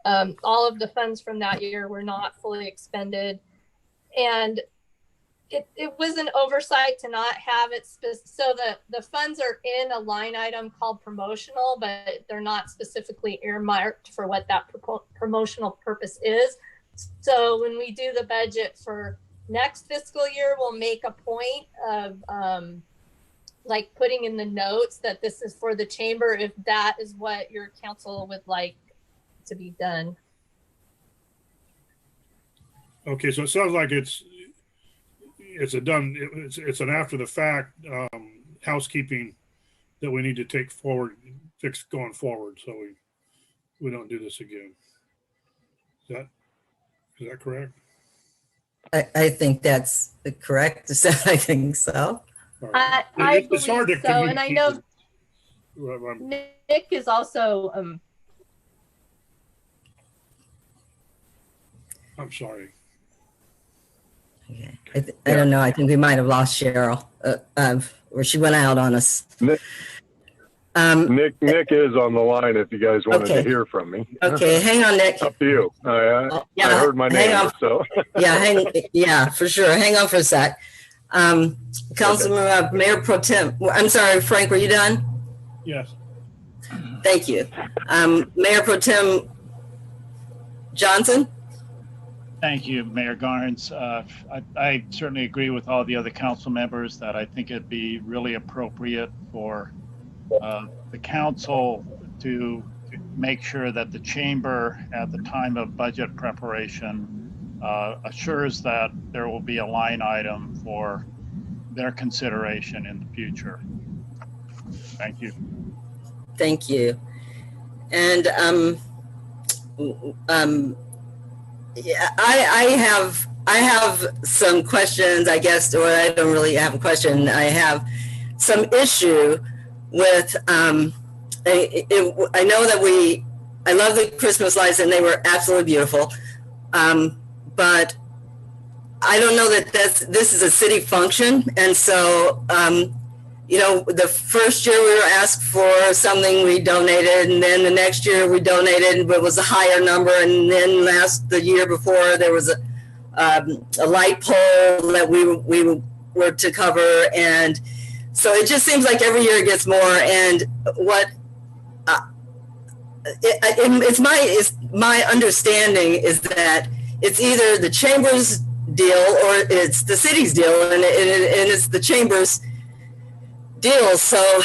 All of the funds from that year were not fully expended. And it was an oversight to not have it. So the funds are in a line item called promotional, but they're not specifically earmarked for what that promotional purpose is. So when we do the budget for next fiscal year, we'll make a point of like putting in the notes that this is for the chamber if that is what your council would like to be done. Okay, so it sounds like it's an after the fact housekeeping that we need to take forward, fix going forward, so we don't do this again. Is that correct? I think that's correct. I think so. I It's hard to believe so, and I know communicate. Nick is also I'm sorry. Okay. I don't know. I think we might have lost Cheryl, or she went out on us. Nick is on the line if you guys wanted Okay. to hear from me. Okay, hang on, Nick. Up to you. I Yeah, heard my hang name, on. so. Yeah, for sure. Hang on for a sec. Councilman Mayor Pro Tem. I'm sorry, Frank. Were you done? Yes. Thank you. Mayor Pro Tem Johnson. Thank you, Mayor Garnes. I certainly agree with all the other council members that I think it'd be really appropriate for the council to make sure that the chamber at the time of budget preparation assures that there will be a line item for their consideration in the future. Thank you. Thank you. And yeah, I have some questions, I guess, or I don't really have a question. I have some issue with, I know that I love the Christmas lights and they were absolutely beautiful. But I don't know that this is a city function. And so, you know, the first year we were asked for something, we donated, and then the next year we donated, but it was a higher number. And then the year before there was a light pole that we were to cover. And so it just seems like every year it gets more. And what it's my understanding is that it's either the chamber's deal or it's the city's deal, and it's the chamber's deal. So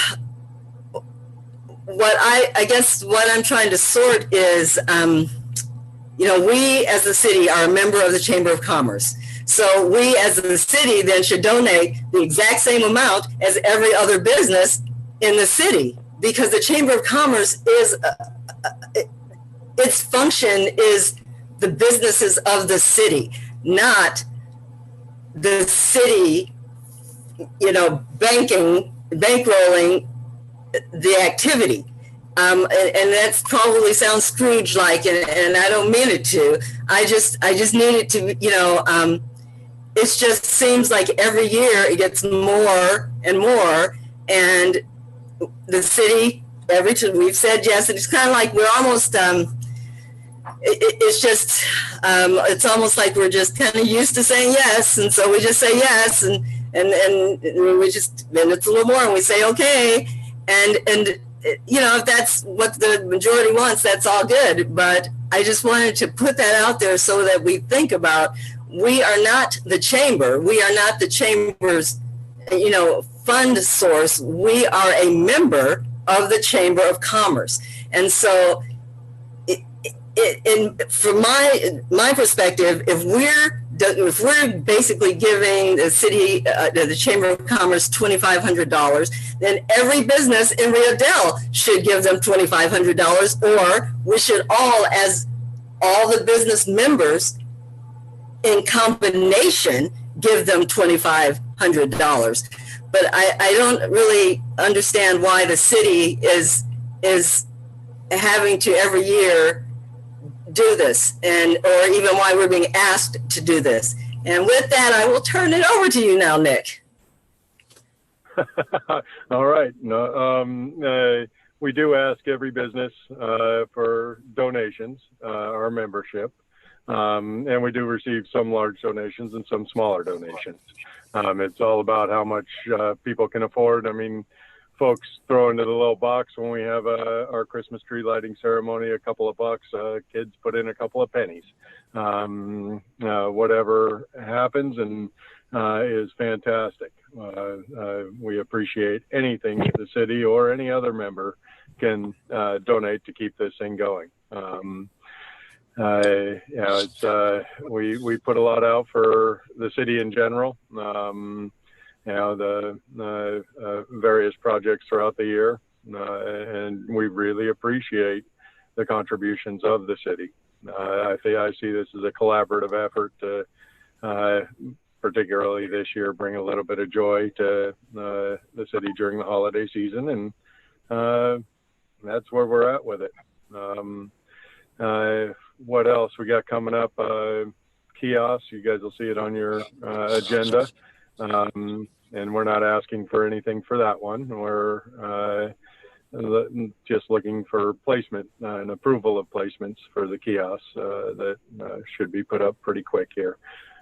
what I guess what I'm trying to sort is, you know, we as the city are a member of the Chamber of Commerce. So we as the city then should donate the exact same amount as every other business in the city, because the Chamber of Commerce is, its function is the businesses of the city, not the city, you know, bankrolling the activity. And that's probably sounds Scrooge-like, and I don't mean it to. I just need it to, you know, it just seems like every year it gets more and more, and the city, we've said yes, and it's kind of like we're almost, it's just, it's almost like we're just kind of used to saying yes, and so we just say yes, and we just, then it's a little more, and we say okay, and you know, if that's what the majority wants, that's all good. But I just wanted to put that out there so that we think about, we are not the chamber. We are not the chamber's, you know, fund source. We are a member of the Chamber of Commerce. And so from my perspective, if we're basically giving the city, the Chamber of Commerce, $2,500, then every business in Rio Dell should give them $2,500, or we should all, as all the business members in combination, give them $2,500. But I don't really understand why the city is having to every year do this, and or even why we're being asked to do this. And with that, I will turn it over to you now, Nick. All right. No, we do ask every business for donations, our membership, and we do receive some large donations and some smaller donations. It's all about how much people can afford. I mean, folks throw into the little box when we have our Christmas tree lighting ceremony, a couple of bucks. Kids put in a couple of pennies. Whatever happens and is fantastic. We appreciate anything that the city or any other member can donate to keep this thing going. It's we put a lot out for the city in general. The various projects throughout the year, and we really appreciate the contributions of the city. I see this as a collaborative effort to, particularly this year, bring a little bit of joy to the city during the holiday season, and that's where we're at with it. What else we got coming up? Kiosks, you guys will see it on your agenda. And we're not asking for anything for that one. We're just looking for placement and approval of placements for the kiosks that should be put up pretty quick here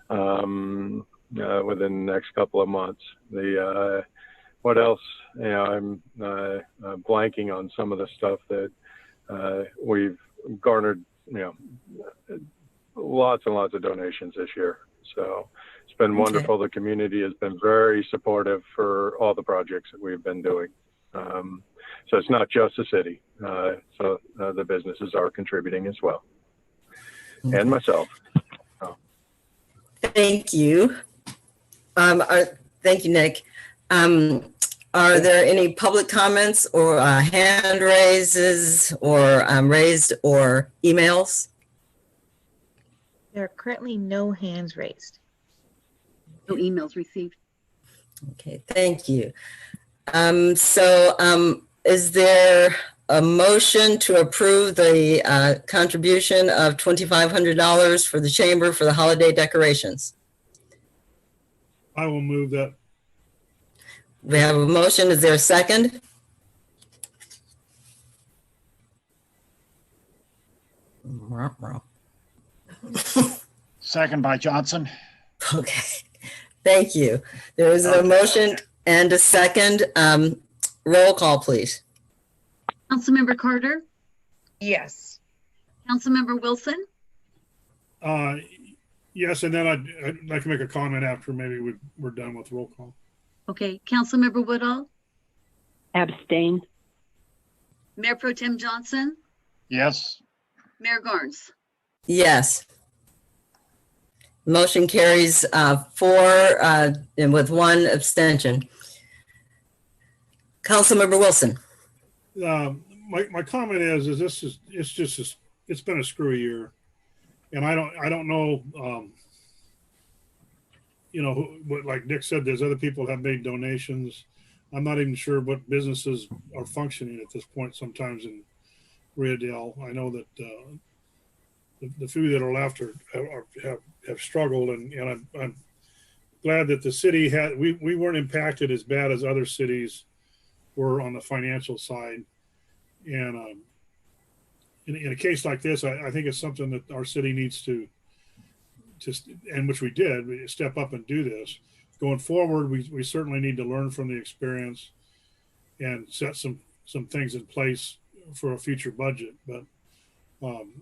within the next couple of months. What else? I'm blanking on some of the stuff that we've garnered. Lots and lots of donations this year. So it's been wonderful. The community has been very supportive for all the projects that we've been doing. So it's not just the city. So the businesses are contributing as well. And myself. Thank you. Thank you, Nick. Are there any public comments or hand raises or raised or emails? There are currently no hands raised. No emails received. Okay, thank you. Is there a motion to approve the contribution of $2,500 for the chamber for the holiday decorations? I will move that. We have a motion. Is there a second? Second by Johnson. Okay, thank you. There is a motion and a second. Roll call, please. Councilmember Carter, Yes. Councilmember Wilson, Yes, and then I'd like to make a comment after maybe we're done with roll call. okay, Councilmember Woodall, Abstain. Mayor Pro Tem Johnson, Yes. Mayor Garnes. Yes. Motion carries 4 and with 1 abstention. Councilmember Wilson. My comment is it's been a screwy year, and I don't know, what, like Nick said, there's other people have made donations. I'm not even sure what businesses are functioning at this point sometimes in Rio Dell. I know that the few that are left have struggled, and I'm glad that the city we weren't impacted as bad as other cities were on the financial side. And in a case like this, I think it's something that our city needs to and which we did, step up and do this. Going forward, we certainly need to learn from the experience and set some some things in place for a future budget. But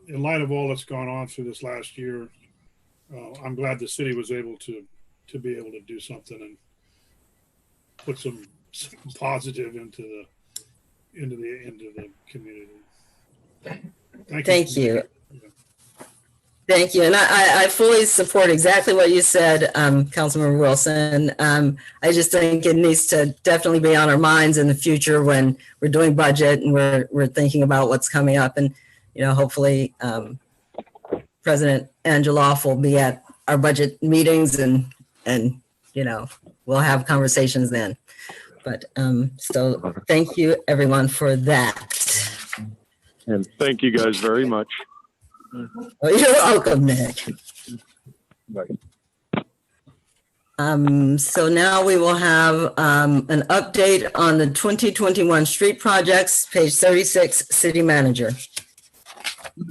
in light of all that's gone on through this last year, I'm glad the city was able to be able to do something and put some positive into the community. Thank you. Thank you. And I fully support exactly what you said, Councilmember Wilson. I just think it needs to definitely be on our minds in the future when we're doing budget and we're thinking about what's coming up. And, you know, hopefully President Angeloff will be at our budget meetings and, you know, we'll have conversations then. But so thank you everyone for that. And thank you guys very much. Well, you're welcome, Nick. Bye. So now we will have an update on the 2021 street projects, page 36, city manager.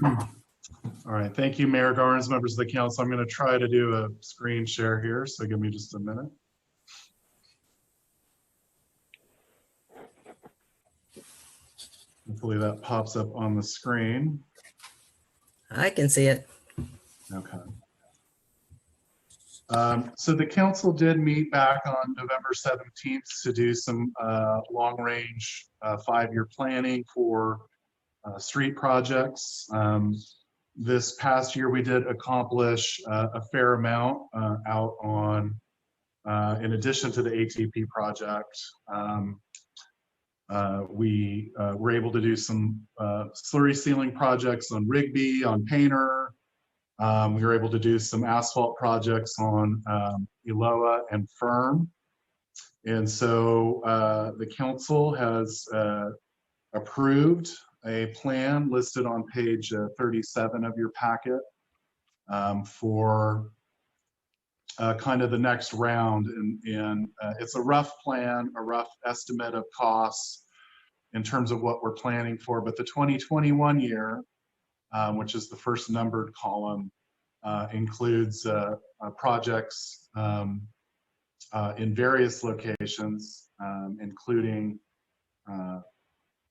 All right, thank you, Mayor Garnes, members of the council. I'm going to try to do a screen share here, so give me just a minute. Hopefully that pops up on the screen. I can see it. Okay. So the council did meet back on November 17th to do some long-range 5-year planning for street projects. This past year, we did accomplish a fair amount out on, in addition to the ATP project. We were able to do some slurry sealing projects on Rigby, on Painter. We were able to do some asphalt projects on Eloa and Fern. And so the council has approved a plan listed on page 37 of your packet for kind of the next round. And it's a rough plan, a rough estimate of costs in terms of what we're planning for. But the 2021 year, which is the first numbered column, includes projects in various locations, including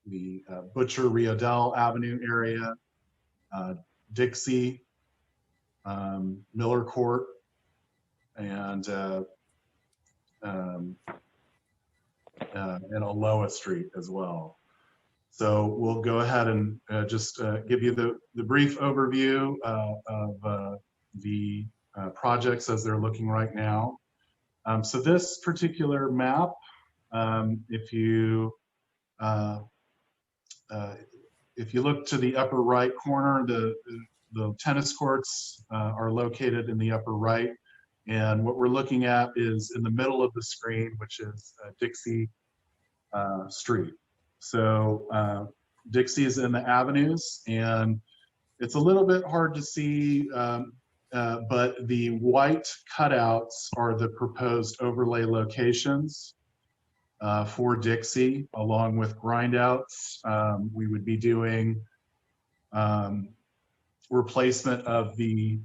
the Butcher Rio Dell Avenue area, Dixie, Miller Court, and Aloha Street as well. So we'll go ahead and just give you the brief overview of the projects as they're looking right now. So this particular map, if you look to the upper right corner, the tennis courts are located in the upper right. And what we're looking at is in the middle of the screen, which is Dixie Street. So Dixie is in the avenues, and it's a little bit hard to see, but the white cutouts are the proposed overlay locations for Dixie, along with grindouts. We would be doing replacement of the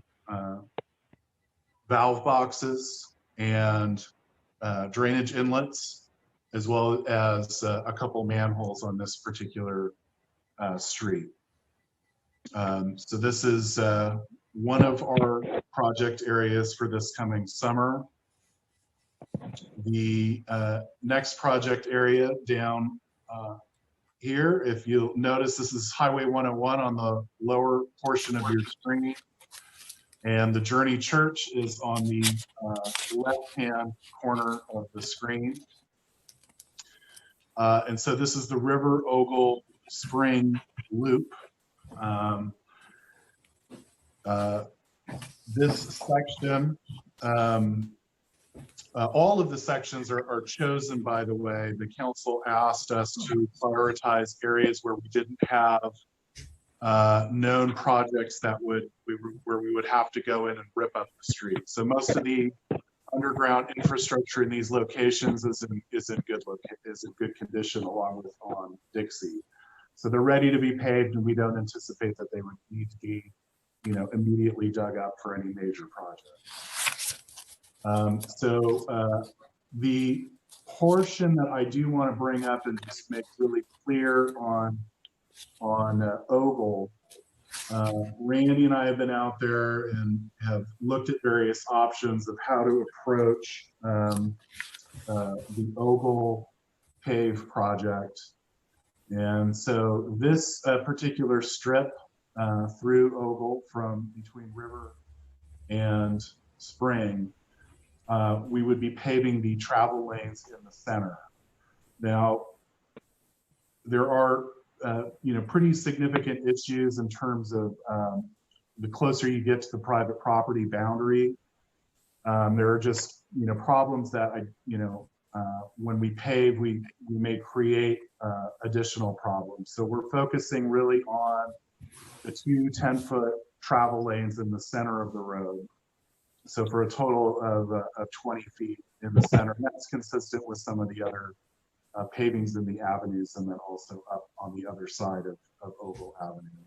valve boxes and drainage inlets, as well as a couple manholes on this particular street. So this is one of our project areas for this coming summer. The next project area down here, if you'll notice, this is Highway 101 on the lower portion of your screen. And the Journey Church is on the left-hand corner of the screen. And so this is the River Ogle Spring Loop. This section, all of the sections are chosen, by the way. The council asked us to prioritize areas where we didn't have known projects that where we would have to go in and rip up the street. So most of the underground infrastructure in these locations is in good condition, along with on Dixie. So they're ready to be paved, and we don't anticipate that they would need to be, immediately dug up for any major project. The portion that I do want to bring up and just make really clear on Ogle, Randy and I have been out there and have looked at various options of how to approach the Ogle pave project. And so this particular strip through Ogle from between River and Spring, we would be paving the travel lanes in the center. Now, there are pretty significant issues in terms of the closer you get to the private property boundary. There are just problems that when we pave, we may create additional problems. So we're focusing really on the two 10-foot travel lanes in the center of the road. So for a total of 20 feet in the center, that's consistent with some of the other pavings in the avenues, and then also up on the other side of Ogle Avenue,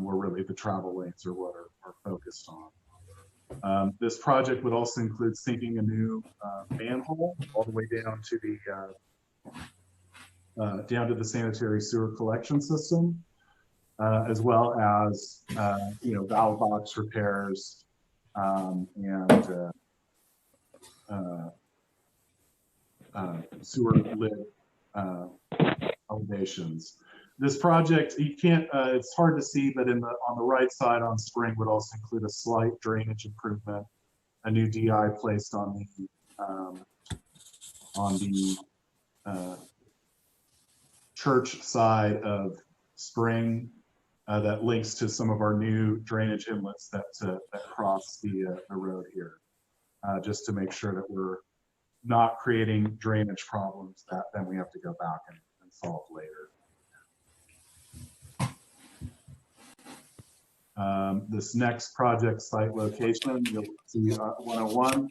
where really the travel lanes are what are focused on. This project would also include sinking a new manhole all the way down to the sanitary sewer collection system, as well as valve box repairs and sewer lid elevations. This project, you can't, it's hard to see, but on the right side on Spring would also include a slight drainage improvement, a new DI placed on the church side of Spring that links to some of our new drainage inlets that cross the road here, just to make sure that we're not creating drainage problems that then we have to go back and solve later. This next project site location, you'll see 101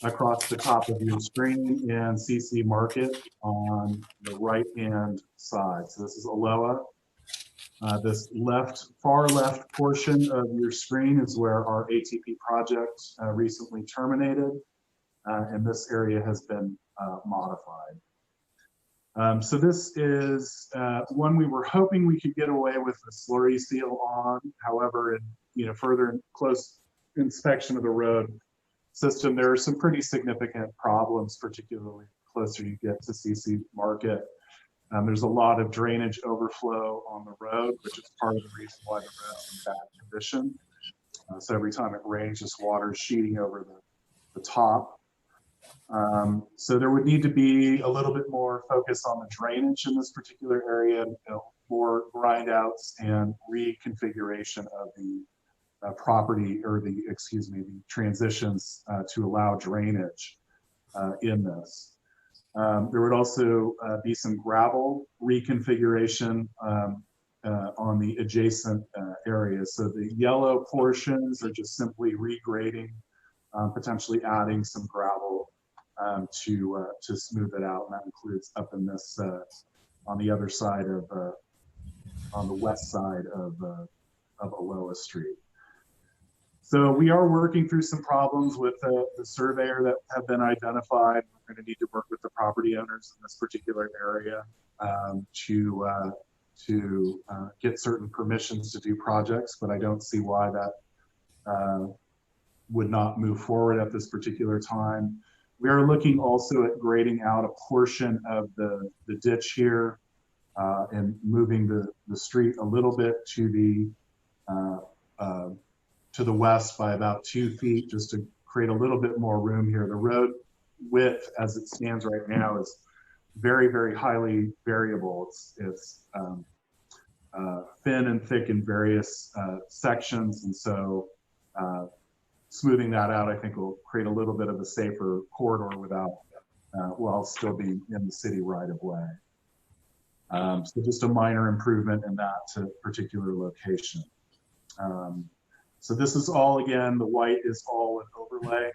across the top of your screen and CC Market on the right-hand side. So this is Aloha. This far left portion of your screen is where our ATP project recently terminated, and this area has been modified. So this is one we were hoping we could get away with the slurry seal on. However, in further close inspection of the road system, there are some pretty significant problems, particularly the closer you get to CC Market. There's a lot of drainage overflow on the road, which is part of the reason why the road's in bad condition. So every time it rains, just water is sheeting over the top. So there would need to be a little bit more focus on the drainage in this particular area, more grind outs and reconfiguration of the property, or the transitions to allow drainage in this. There would also be some gravel reconfiguration on the adjacent areas. So the yellow portions are just simply regrading, potentially adding some gravel to smooth it out, and that includes up in this on the other side of on the west side of Aloha Street. So we are working through some problems with the surveyor that have been identified. We're going to need to work with the property owners in this particular area to get certain permissions to do projects, but I don't see why that would not move forward at this particular time. We are looking also at grading out a portion of the ditch here and moving the street a little bit to the west by about 2 feet, just to create a little bit more room here. The road width as it stands right now is very, very highly variable. It's thin and thick in various sections, and so smoothing that out, I think, will create a little bit of a safer corridor without, while still being in the city right of way. So just a minor improvement in that particular location. So this is all, again, the white is all an overlay.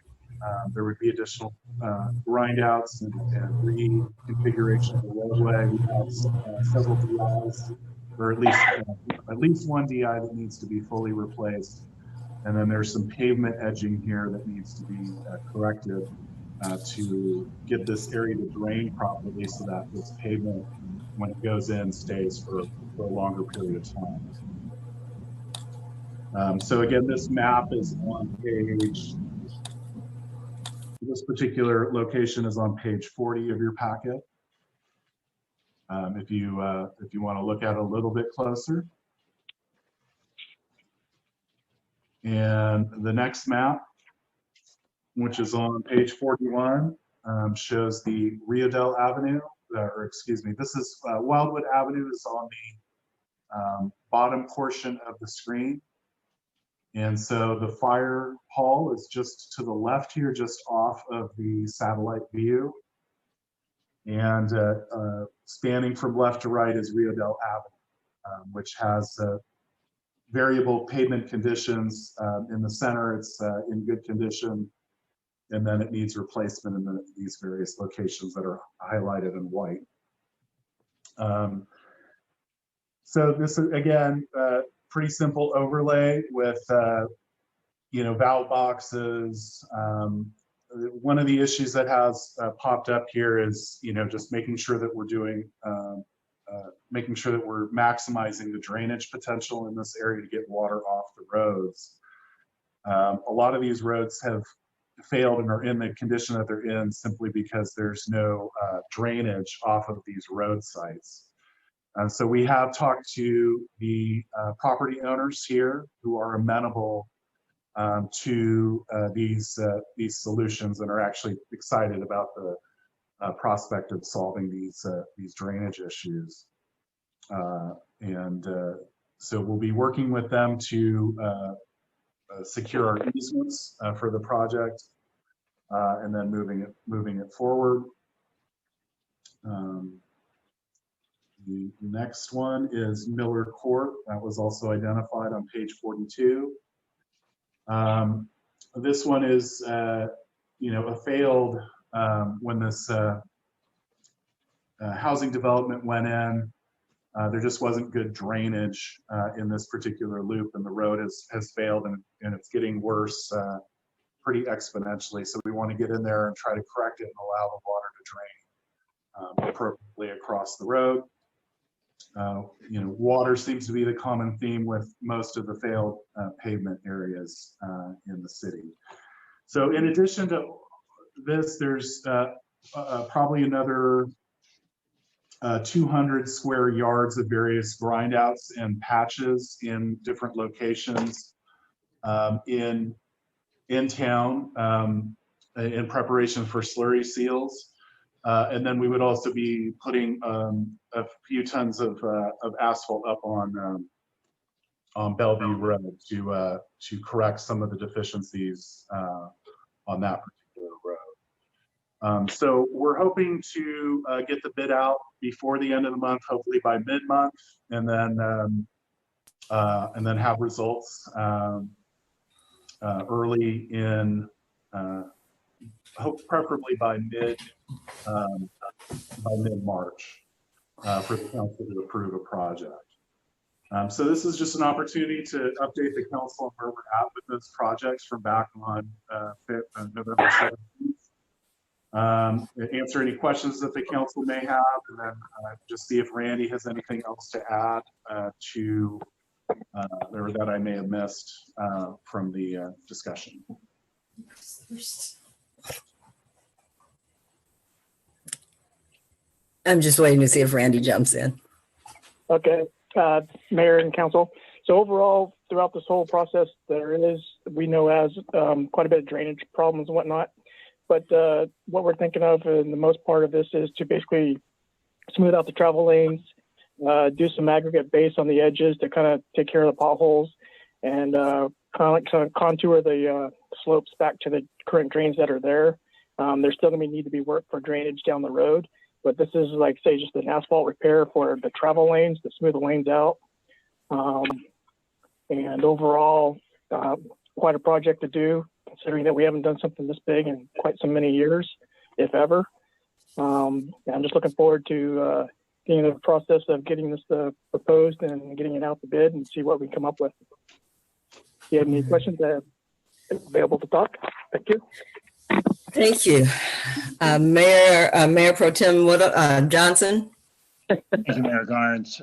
There would be additional grind outs and reconfiguration of the roadway. We have several DIs, or at least one DI that needs to be fully replaced. And then there's some pavement edging here that needs to be corrected. to get this area to drain properly so that this pavement, when it goes in, stays for a longer period of time. So again, this map is on page, this particular location is on page 40 of your packet. If you want to look at it a little bit closer. And the next map, which is on page 41, shows the Rio Dell Avenue, or excuse me, this is Wildwood Avenue is on the bottom portion of the screen. And so the fire hall is just to the left here, just off of the satellite view. And spanning from left to right is Rio Dell Avenue, which has variable pavement conditions. In the center, it's in good condition, and then it needs replacement in these various locations that are highlighted in white. So this is, again, pretty simple overlay with valve boxes. One of the issues that has popped up here is, just making sure that we're doing, making sure that we're maximizing the drainage potential in this area to get water off the roads. A lot of these roads have failed and are in the condition that they're in simply because there's no drainage off of these road sites. So we have talked to the property owners here who are amenable to these solutions and are actually excited about the prospect of solving these drainage issues. So we'll be working with them to secure our easements for the project, and then moving it forward. The next one is Miller Court. That was also identified on page 42. This one is, a failed, when this housing development went in, there just wasn't good drainage in this particular loop, and the road has failed, and it's getting worse pretty exponentially. So we want to get in there and try to correct it and allow the water to drain appropriately across the road. Water seems to be the common theme with most of the failed pavement areas in the city. So in addition to this, there's probably another 200 square yards of various grindouts and patches in different locations in town in preparation for slurry seals. And then we would also be putting a few tons of asphalt up on Bellevue Road to correct some of the deficiencies on that particular road. So we're hoping to get the bid out before the end of the month, hopefully by mid-month, and then have results early in, preferably by mid-March for the council to approve a project. So this is just an opportunity to update the council on where we're at with those projects from back on November 17th. Answer any questions that the council may have, and then just see if Randy has anything else to add or that I may have missed from the discussion. I'm just waiting to see if Randy jumps in. Okay, Mayor and Council. So overall, throughout this whole process, we know has quite a bit of drainage problems and whatnot. But what we're thinking of, and the most part of this, is to basically smooth out the travel lanes, do some aggregate base on the edges to kind of take care of the potholes, and kind of contour the slopes back to the current drains that are there. There's still going to need to be work for drainage down the road, but this is, like, say, just an asphalt repair for the travel lanes to smooth the lanes out. And overall, quite a project to do, considering that we haven't done something this big in quite so many years, if ever. I'm just looking forward to getting the process of getting this proposed and getting it out the bid and see what we come up with. If you have any questions, available to talk. Thank you. Thank you. Mayor Pro Tem Johnson. Thank you, Mayor Garnes.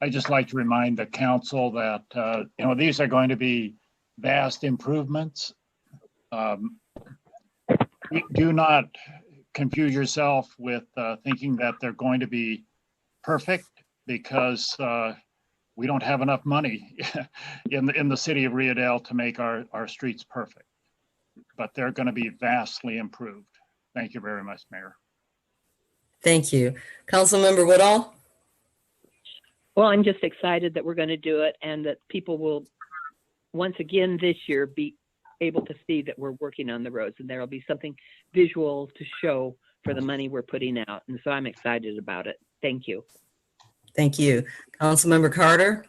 I'd just like to remind the council that, these are going to be vast improvements. Do not confuse yourself with thinking that they're going to be perfect, because we don't have enough money in the city of Rio Dell to make our streets perfect, but they're going to be vastly improved. Thank you very much, Mayor. Thank you. Councilmember Woodall. Well, I'm just excited that we're going to do it, and that people will once again this year be able to see that we're working on the roads, and there'll be something visual to show for the money we're putting out. And so I'm excited about it. Thank you. Thank you. Councilmember Carter.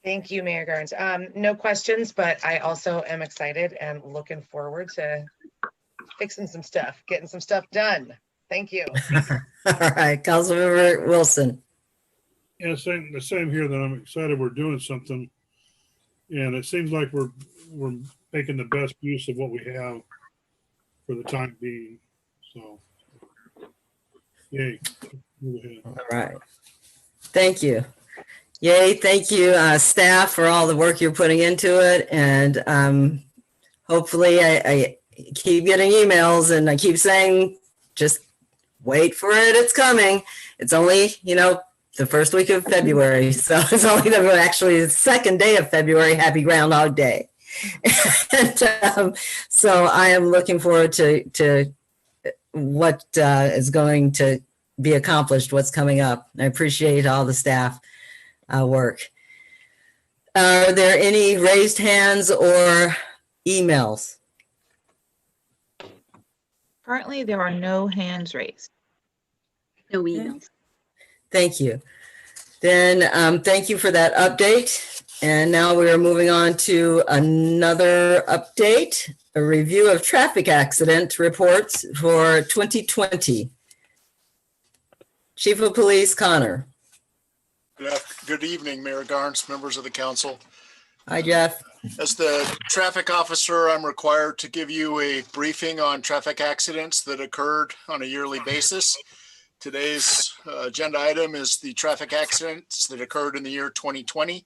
Thank you, Mayor Garnes. No questions, but I also am excited and looking forward to fixing some stuff, getting some stuff done. Thank you. All right, Councilmember Wilson. Yeah, the same here, that I'm excited we're doing something. And it seems like we're making the best use of what we have for the time being. So, yay. Move ahead. All right. Thank you. Yay. Thank you, staff, for all the work you're putting into it. And hopefully I keep getting emails, and I keep saying, just wait for it. It's coming. It's only, the first week of February. So it's only actually the second day of February. Happy Groundhog Day. And so I am looking forward to what is going to be accomplished, what's coming up. I appreciate all the staff work. Are there any raised hands or emails? Currently, there are no hands raised. No emails. Thank you. Then thank you for that update. And now we are moving on to another update, a review of traffic accident reports for 2020. Chief of Police Connor. Good evening, Mayor Garnes, members of the council. Hi, Jeff. As the traffic officer, I'm required to give you a briefing on traffic accidents that occurred on a yearly basis. Today's agenda item is the traffic accidents that occurred in the year 2020.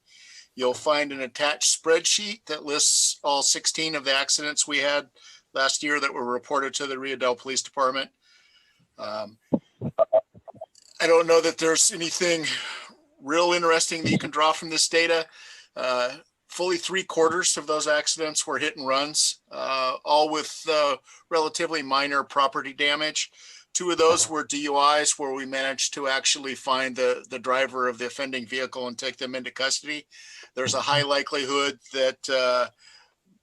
You'll find an attached spreadsheet that lists all 16 of the accidents we had last year that were reported to the Rio Dell Police Department. I don't know that there's anything real interesting that you can draw from this data. Fully 3/4 of those accidents were hit and runs, all with relatively minor property damage. 2 of those were DUIs, where we managed to actually find the driver of the offending vehicle and take them into custody. There's a high likelihood that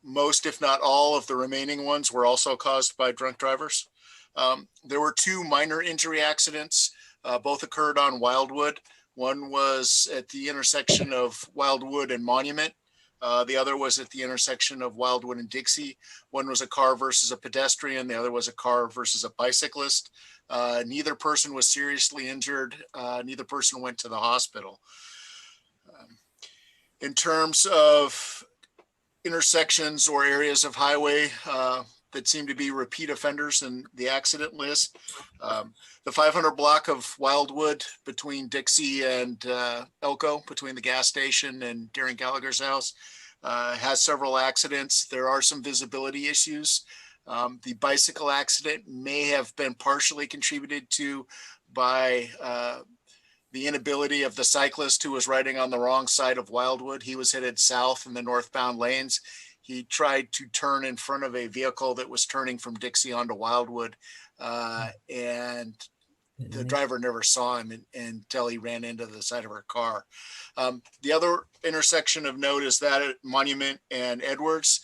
most, if not all, of the remaining ones were also caused by drunk drivers. There were 2 minor injury accidents. Both occurred on Wildwood. One was at the intersection of Wildwood and Monument. The other was at the intersection of Wildwood and Dixie. One was a car versus a pedestrian. The other was a car versus a bicyclist. Neither person was seriously injured. Neither person went to the hospital. In terms of intersections or areas of highway that seem to be repeat offenders in the accident list, the 500 block of Wildwood between Dixie and Elko, between the gas station and Darren Gallagher's house, has several accidents. There are some visibility issues. The bicycle accident may have been partially contributed to by the inability of the cyclist who was riding on the wrong side of Wildwood. He was headed south in the northbound lanes. He tried to turn in front of a vehicle that was turning from Dixie onto Wildwood, and the driver never saw him until he ran into the side of her car. The other intersection of note is that at Monument and Edwards.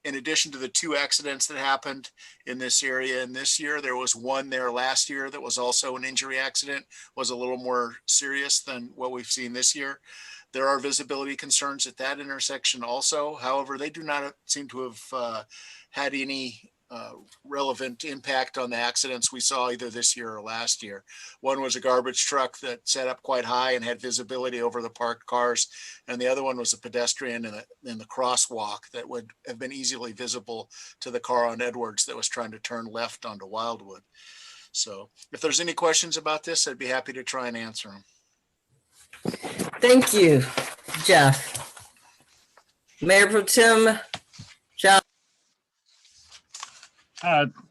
In addition to the 2 accidents that happened in this area in this year, there was one there last year that was also an injury accident, was a little more serious than what we've seen this year. There are visibility concerns at that intersection also. However, they do not seem to have had any relevant impact on the accidents we saw either this year or last year. One was a garbage truck that set up quite high and had visibility over the parked cars. And the other one was a pedestrian in the crosswalk that would have been easily visible to the car on Edwards that was trying to turn left onto Wildwood. So if there's any questions about this, I'd be happy to try and answer them. Thank you, Jeff. Mayor Pro Tem John.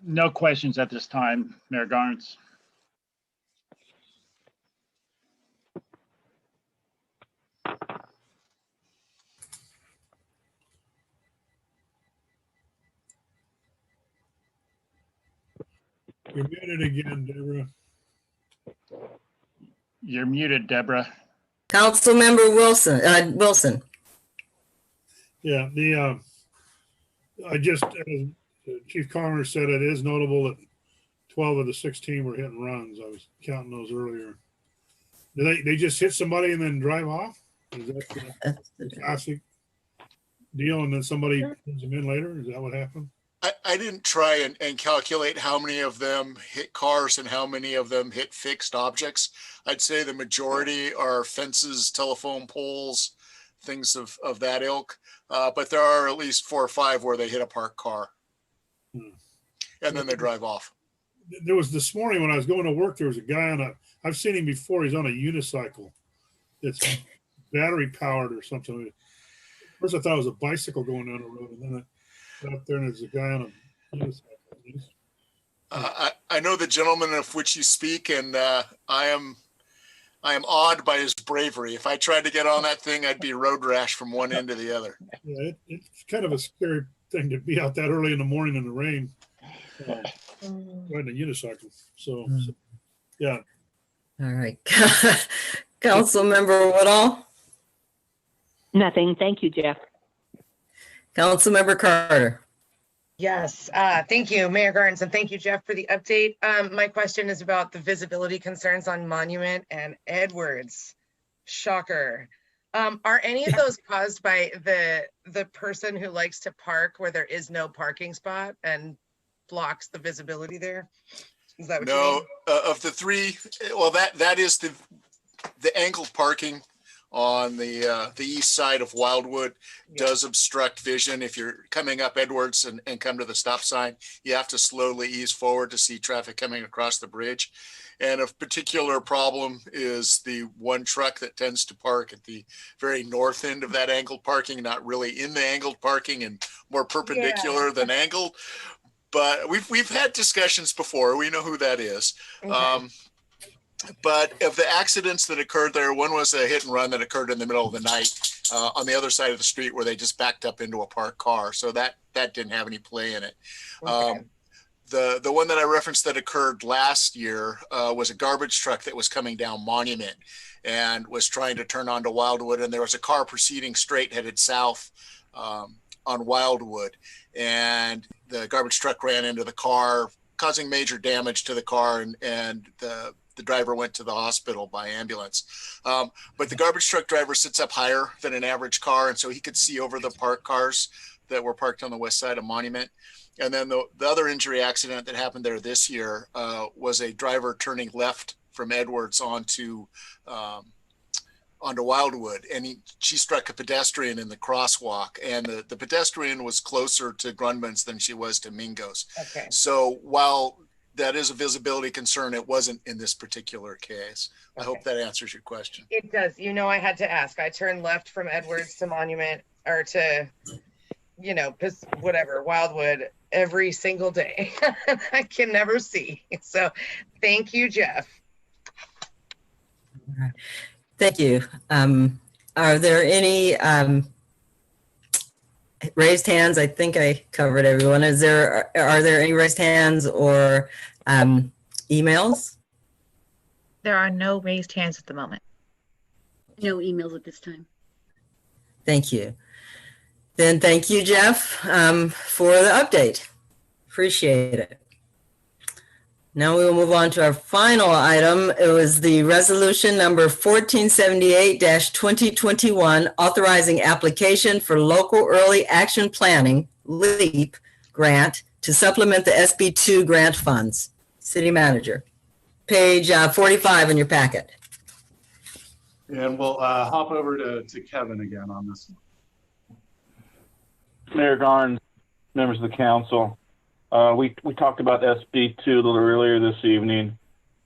No questions at this time, Mayor Garnes. You're muted again, Deborah. You're muted, Deborah. Councilmember Wilson. Yeah, I just, as Chief Connor said, it is notable that 12 of the 16 were hit and runs. I was counting those earlier. They just hit somebody and then drive off? Is that the classic deal? And then somebody pulls them in later? Is that what happened? I didn't try and calculate how many of them hit cars and how many of them hit fixed objects. I'd say the majority are fences, telephone poles, things of that ilk. But there are at least 4 or 5 where they hit a parked car and then they drive off. There was this morning when I was going to work, there was a guy I've seen him before. He's on a unicycle. It's battery powered or something. First I thought it was a bicycle going down the road, and then I got up there and there's a guy on a unicycle. I know the gentleman of which you speak, and I am awed by his bravery. If I tried to get on that thing, I'd be road rash from one end to the other. Yeah, it's kind of a scary thing to be out that early in the morning in the rain, riding a unicycle. So, yeah. All right. Councilmember Woodall. Nothing. Thank you, Jeff. Councilmember Carter. Yes, thank you, Mayor Garnes, and thank you, Jeff, for the update. My question is about the visibility concerns on Monument and Edwards. Shocker. Are any of those caused by the person who likes to park where there is no parking spot and blocks the visibility there? Is that what you mean? Of the 3, well, that is the angled parking on the east side of Wildwood does obstruct vision. If you're coming up Edwards and come to the stop sign, you have to slowly ease forward to see traffic coming across the bridge. And a particular problem is the one truck that tends to park at the very north end of that angled parking, not really in the angled parking and more perpendicular than angled. But we've had discussions before. We know who that is. Okay. But of the accidents that occurred there, one was a hit and run that occurred in the middle of the night on the other side of the street where they just backed up into a parked car. So that didn't have any play in it. Okay. The one that I referenced that occurred last year was a garbage truck that was coming down Monument and was trying to turn onto Wildwood. And there was a car proceeding straight headed south on Wildwood. And the garbage truck ran into the car, causing major damage to the car, and the driver went to the hospital by ambulance. But the garbage truck driver sits up higher than an average car, and so he could see over the parked cars that were parked on the west side of Monument. And then the other injury accident that happened there this year was a driver turning left from Edwards onto Wildwood, and she struck a pedestrian in the crosswalk, and the pedestrian was closer to Grundmann's than she was to Mingo's. Okay. So while that is a visibility concern, it wasn't in this particular case. Okay. I hope that answers your question. It does. You know, I had to ask. I turned left from Edwards to Monument, or to, whatever, Wildwood, every single day. I can never see. So thank you, Jeff. Thank you. Are there any raised hands? I think I covered everyone. Are there any raised hands or emails? There are no raised hands at the moment. No emails at this time. Thank you. Then thank you, Jeff, for the update. Appreciate it. Now we will move on to our final item. It was the resolution number 1478-2021, authorizing application for local early action planning, LEAP, grant to supplement the SB2 grant funds. City Manager. Page 45 in your packet. And we'll hop over to Kevin again on this one. Mayor Garnes, members of the council, we talked about SB2 a little earlier this evening.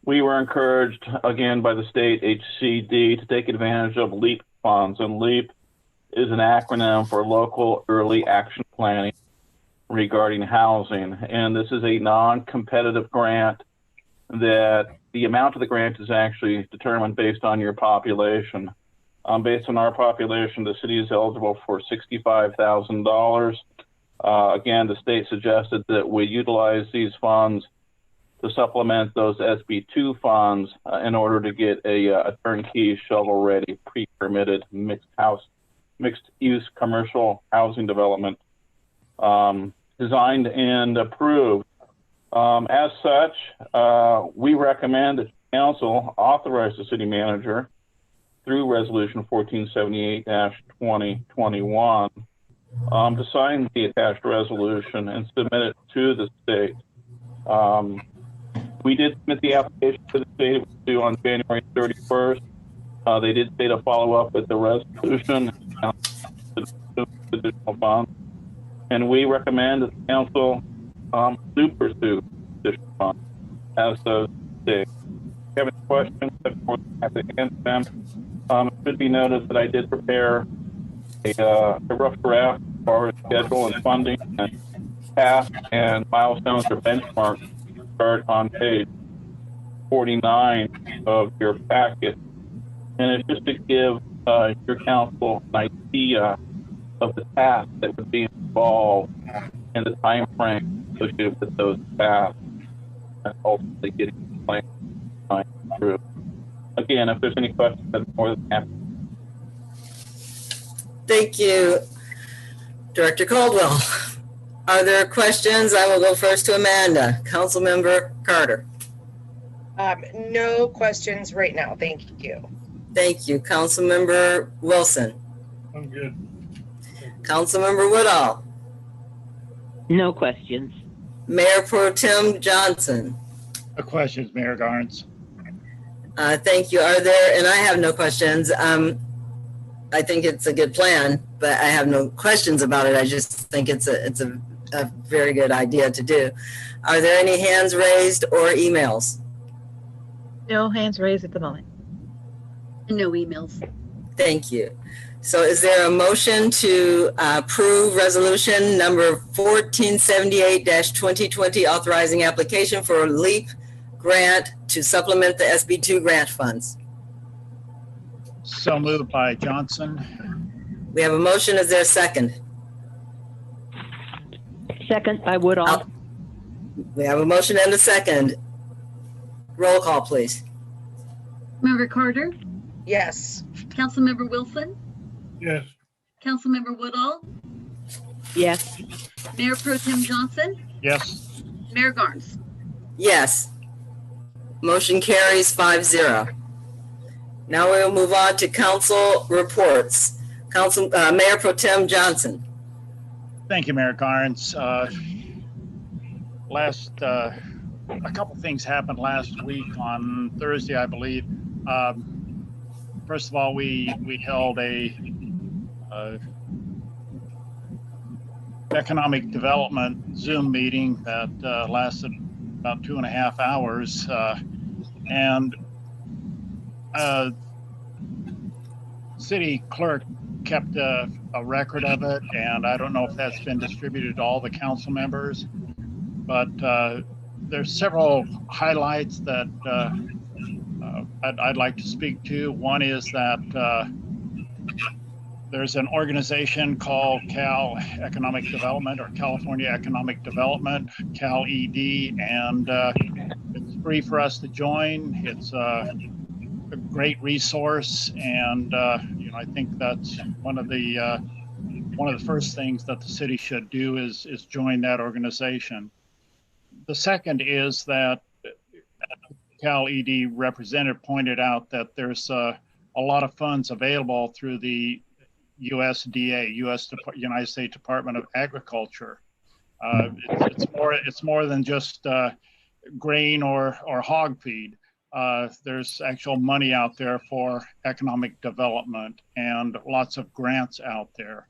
We were encouraged again by the state HCD to take advantage of LEAP funds, and LEAP is an acronym for Local Early Action Planning regarding housing. And this is a non-competitive grant that the amount of the grant is actually determined based on your population. Based on our population, the city is eligible for $65,000. Again, the state suggested that we utilize these funds to supplement those SB2 funds in order to get a turnkey, shovel-ready, pre-permitted mixed-use commercial housing development designed and approved. As such, we recommend that the council authorize the city manager through Resolution 1478-2021 to sign the attached resolution and submit it to the state. We did submit the application to the state. It was due on January 31st. They did say to follow up with the resolution additional funds, and we recommend that the council do pursue additional funds as of today. If you have any questions, I have to answer them. It should be noted that I did prepare a rough draft as far as schedule and funding and path and milestones or benchmarks. Start on page 49 of your packet, and it's just to give your council an idea of the tasks that would be involved and the time frame associated with those tasks, and ultimately getting the plan through. Again, if there's any questions, I'm more than happy. Thank you, Director Caldwell. Are there questions? I will go first to Amanda. Councilmember Carter. No questions right now. Thank you. Thank you. Councilmember Wilson. I'm good. Councilmember Woodall. No questions. Mayor Pro Tem Johnson. No questions, Mayor Garnes. Thank you. Are there, and I have no questions. I think it's a good plan, but I have no questions about it. I just think it's a very good idea to do. Are there any hands raised or emails? No hands raised at the moment. No emails. Thank you. So is there a motion to approve resolution number 1478-2020 authorizing application for a LEAP grant to supplement the SB2 grant funds? So moved by Johnson. We have a motion. Is there a second? Second by Woodall. We have a motion and a second. Roll call, please. Member Carter? Yes. Councilmember Wilson? Yes. Councilmember Woodall? Yes. Mayor Pro Tem Johnson? Yes. Mayor Garnes? Yes. Motion carries 5-0. Now we'll move on to council reports. Mayor Pro Tem Johnson. Thank you, Mayor Garnes. A couple things happened last week on Thursday, I believe. First of all, we held a economic development Zoom meeting that lasted about 2.5 hours, and city clerk kept a record of it, and I don't know if that's been distributed to all the council members, but there's several highlights that I'd like to speak to. One is that there's an organization called Cal Economic Development, or California Economic Development, Cal ED, and it's free for us to join. It's a great resource, and I think that's one of the first things that the city should do is join that organization. The second is that Cal ED representative pointed out that there's a lot of funds available through the USDA, United States Department of Agriculture. It's more than just grain or hog feed. There's actual money out there for economic development and lots of grants out there.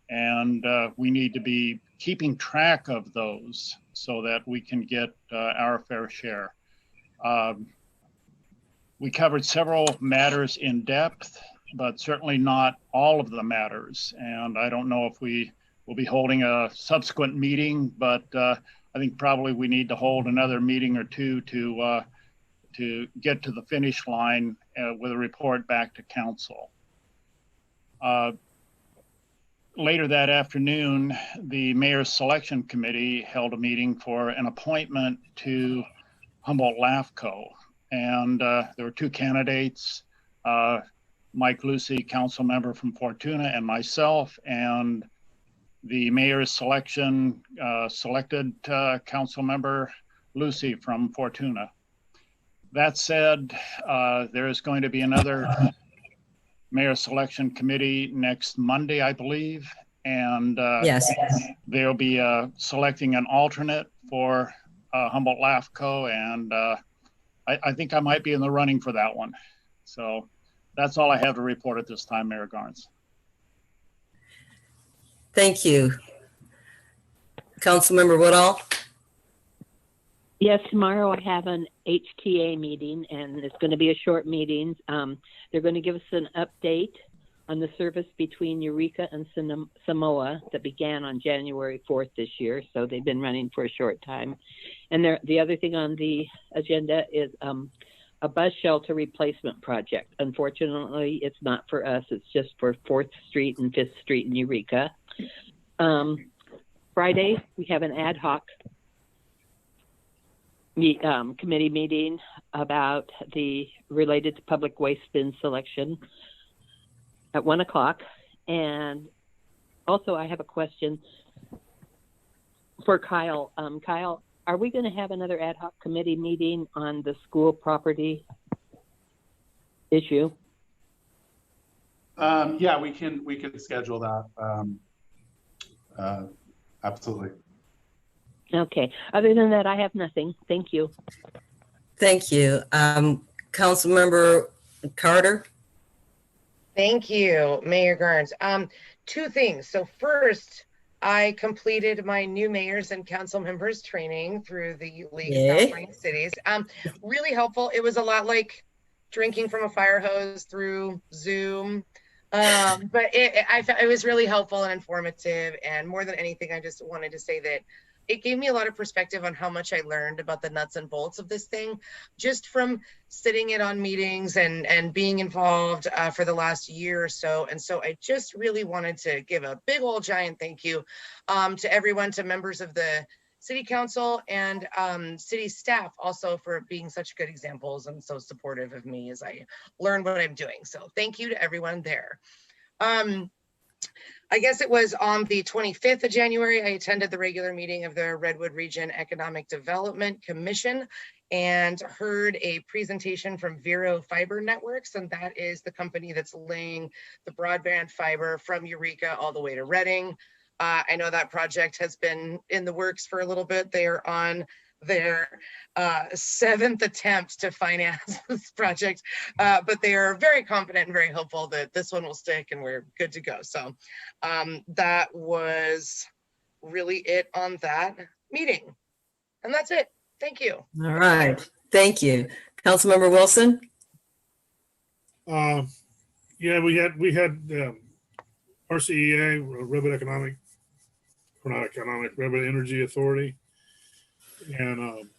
And we need to be keeping track of those so that we can get our fair share. We covered several matters in depth, but certainly not all of the matters. And I don't know if we will be holding a subsequent meeting, but I think probably we need to hold another meeting or two to get to the finish line with a report back to council. Later that afternoon, the Mayor's Selection Committee held a meeting for an appointment to Humboldt LAFCO. And there were two candidates, Mike Lucy, council member from Fortuna, and myself. And the mayor's selection selected council member Lucy from Fortuna. That said, there is going to be another mayor selection committee next Monday, I believe. And Yes, they'll be selecting an alternate for Humboldt LAFCO. And I think I might be in the running for that one. So that's all I have to report at this time, Mayor Garnes. thank you. Councilmember Woodall? Yes, tomorrow I have an HTA meeting, and it's going to be a short meeting. They're going to give us an update on the service between Eureka and Samoa that began on January 4th this year. So they've been running for a short time. And the other thing on the agenda is a bus shelter replacement project. Unfortunately, it's not for us. It's just for 4th Street and 5th Street in Eureka. Friday, we have an ad hoc committee meeting about the related to public waste bin selection at 1 o'clock. And also I have a question for Kyle. Kyle, are we going to have another ad hoc committee meeting on the school property issue? Yeah, we can schedule that. Absolutely. Okay. Other than that, I have nothing. Thank you. Thank you. Councilmember Carter? Thank you, Mayor Garnes. Two things. So first, I completed my new mayors and council members training through the League of California Cities. Really helpful. It was a lot like drinking from a fire hose through Zoom. But it was really helpful and informative. And more than anything, I just wanted to say that it gave me a lot of perspective on how much I learned about the nuts and bolts of this thing, just from sitting in on meetings and being involved for the last year or so. And so I just really wanted to give a big old giant thank you to everyone, to members of the city council and city staff also for being such good examples and so supportive of me as I learn what I'm doing. So thank you to everyone there. I guess it was on the 25th of January, I attended the regular meeting of the Redwood Region Economic Development Commission and heard a presentation from Vero Fiber Networks, and that is the company that's laying the broadband fiber from Eureka all the way to Reading. I know that project has been in the works for a little bit. They are on their 7th attempt to finance this project, but they are very confident and very hopeful that this one will stick and we're good to go. So that was really it on that meeting. And that's it. Thank you. All right. Thank you. Councilmember Wilson? Yeah, we had RCEA, Redwood Energy Authority. And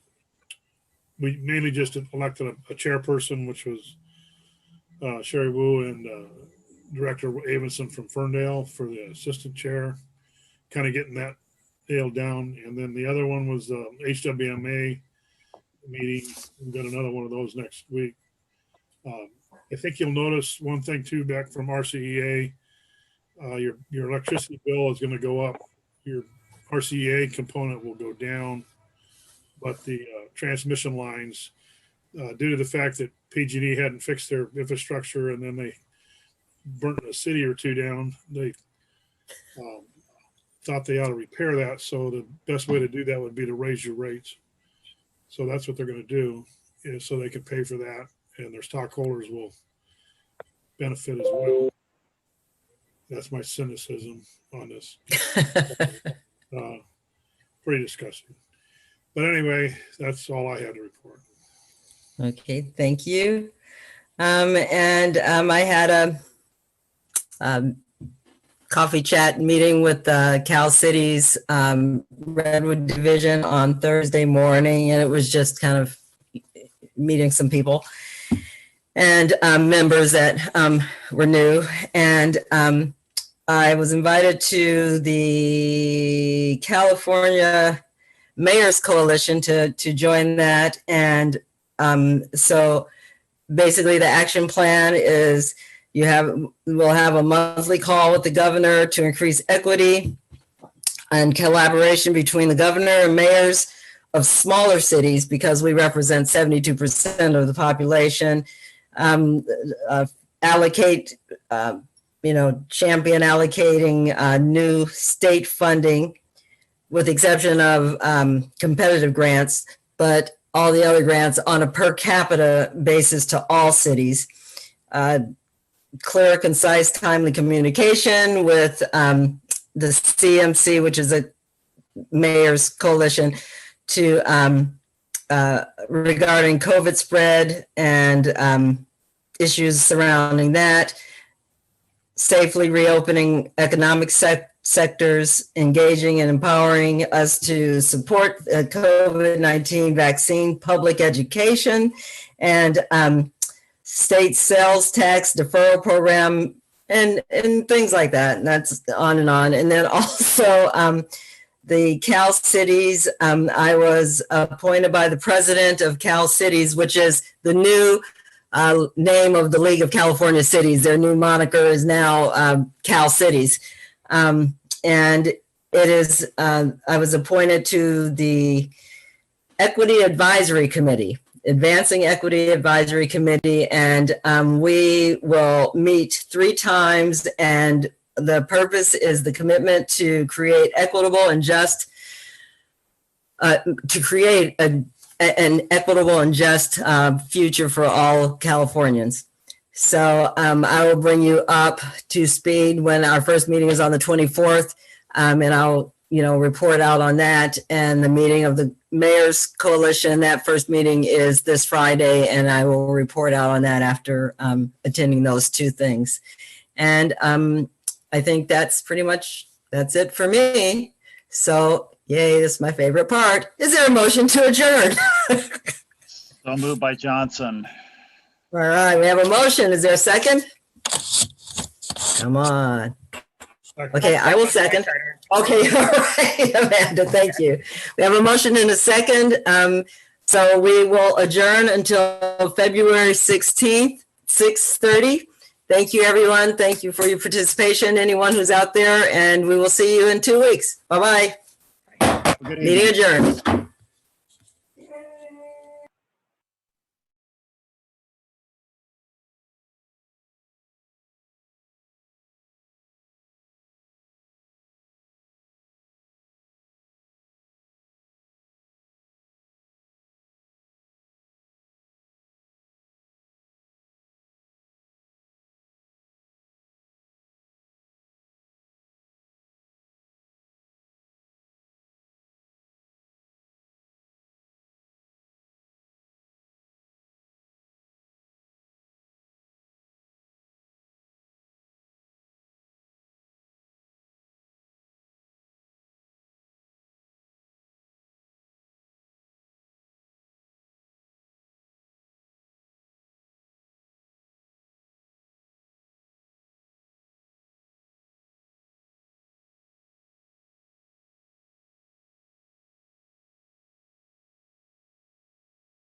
we mainly just elected a chairperson, which was Sherry Wu, and Director Avenson from Ferndale for the assistant chair, kind of getting that nailed down. And then the other one was the HWMA meeting. We've got another one of those next week. I think you'll notice one thing too back from RCEA, your electricity bill is going to go up. Your RCEA component will go down. But the transmission lines, due to the fact that PG&E hadn't fixed their infrastructure and then they burnt a city or two down, they thought they ought to repair that. So the best way to do that would be to raise your rates. So that's what they're going to do, is so they can pay for that, and their stockholders will benefit as well. That's my cynicism on this. Pretty disgusting. But anyway, that's all I had to report. Okay, thank you. I had a coffee chat meeting with Cal City's Redwood Division on Thursday morning, and it was just kind of meeting some people and members that were new. And I was invited to the California Mayor's Coalition to join that. And so basically the action plan is we'll have a monthly call with the governor to increase equity and collaboration between the governor and mayors of smaller cities, because we represent 72% of the population. Allocate, champion allocating new state funding, with the exception of competitive grants, but all the other grants on a per capita basis to all cities. Clear, concise, timely communication with the CMC, which is a mayor's coalition, to regarding COVID spread and issues surrounding that. Safely reopening economic sectors, engaging and empowering us to support COVID-19 vaccine public education, and state sales tax deferral program, and things like that. And that's on and on. And then also the Cal Cities, I was appointed by the president of Cal Cities, which is the new name of the League of California Cities. Their new moniker is now Cal Cities. And it is, I was appointed to the Equity Advisory Committee, Advancing Equity Advisory Committee, and we will meet 3 times, and the purpose is the commitment to create equitable and just, to create an equitable and just future for all Californians. So I will bring you up to speed when our first meeting is on the 24th, and I'll report out on that. And the meeting of the Mayor's Coalition, that first meeting is this Friday, and I will report out on that after attending those 2 things. And I think that's it for me. So yay, this is my favorite part. Is there a motion to adjourn? So moved by Johnson. All right, we have a motion. Is there a second? Come on. Okay, I will second. Okay, all right, Amanda, thank you. We have a motion and a second. So we will adjourn until February 16th, 6:30. Thank you, everyone. Thank you for your participation, anyone who's out there, and we will see you in 2 weeks. Bye-bye. Meeting adjourned.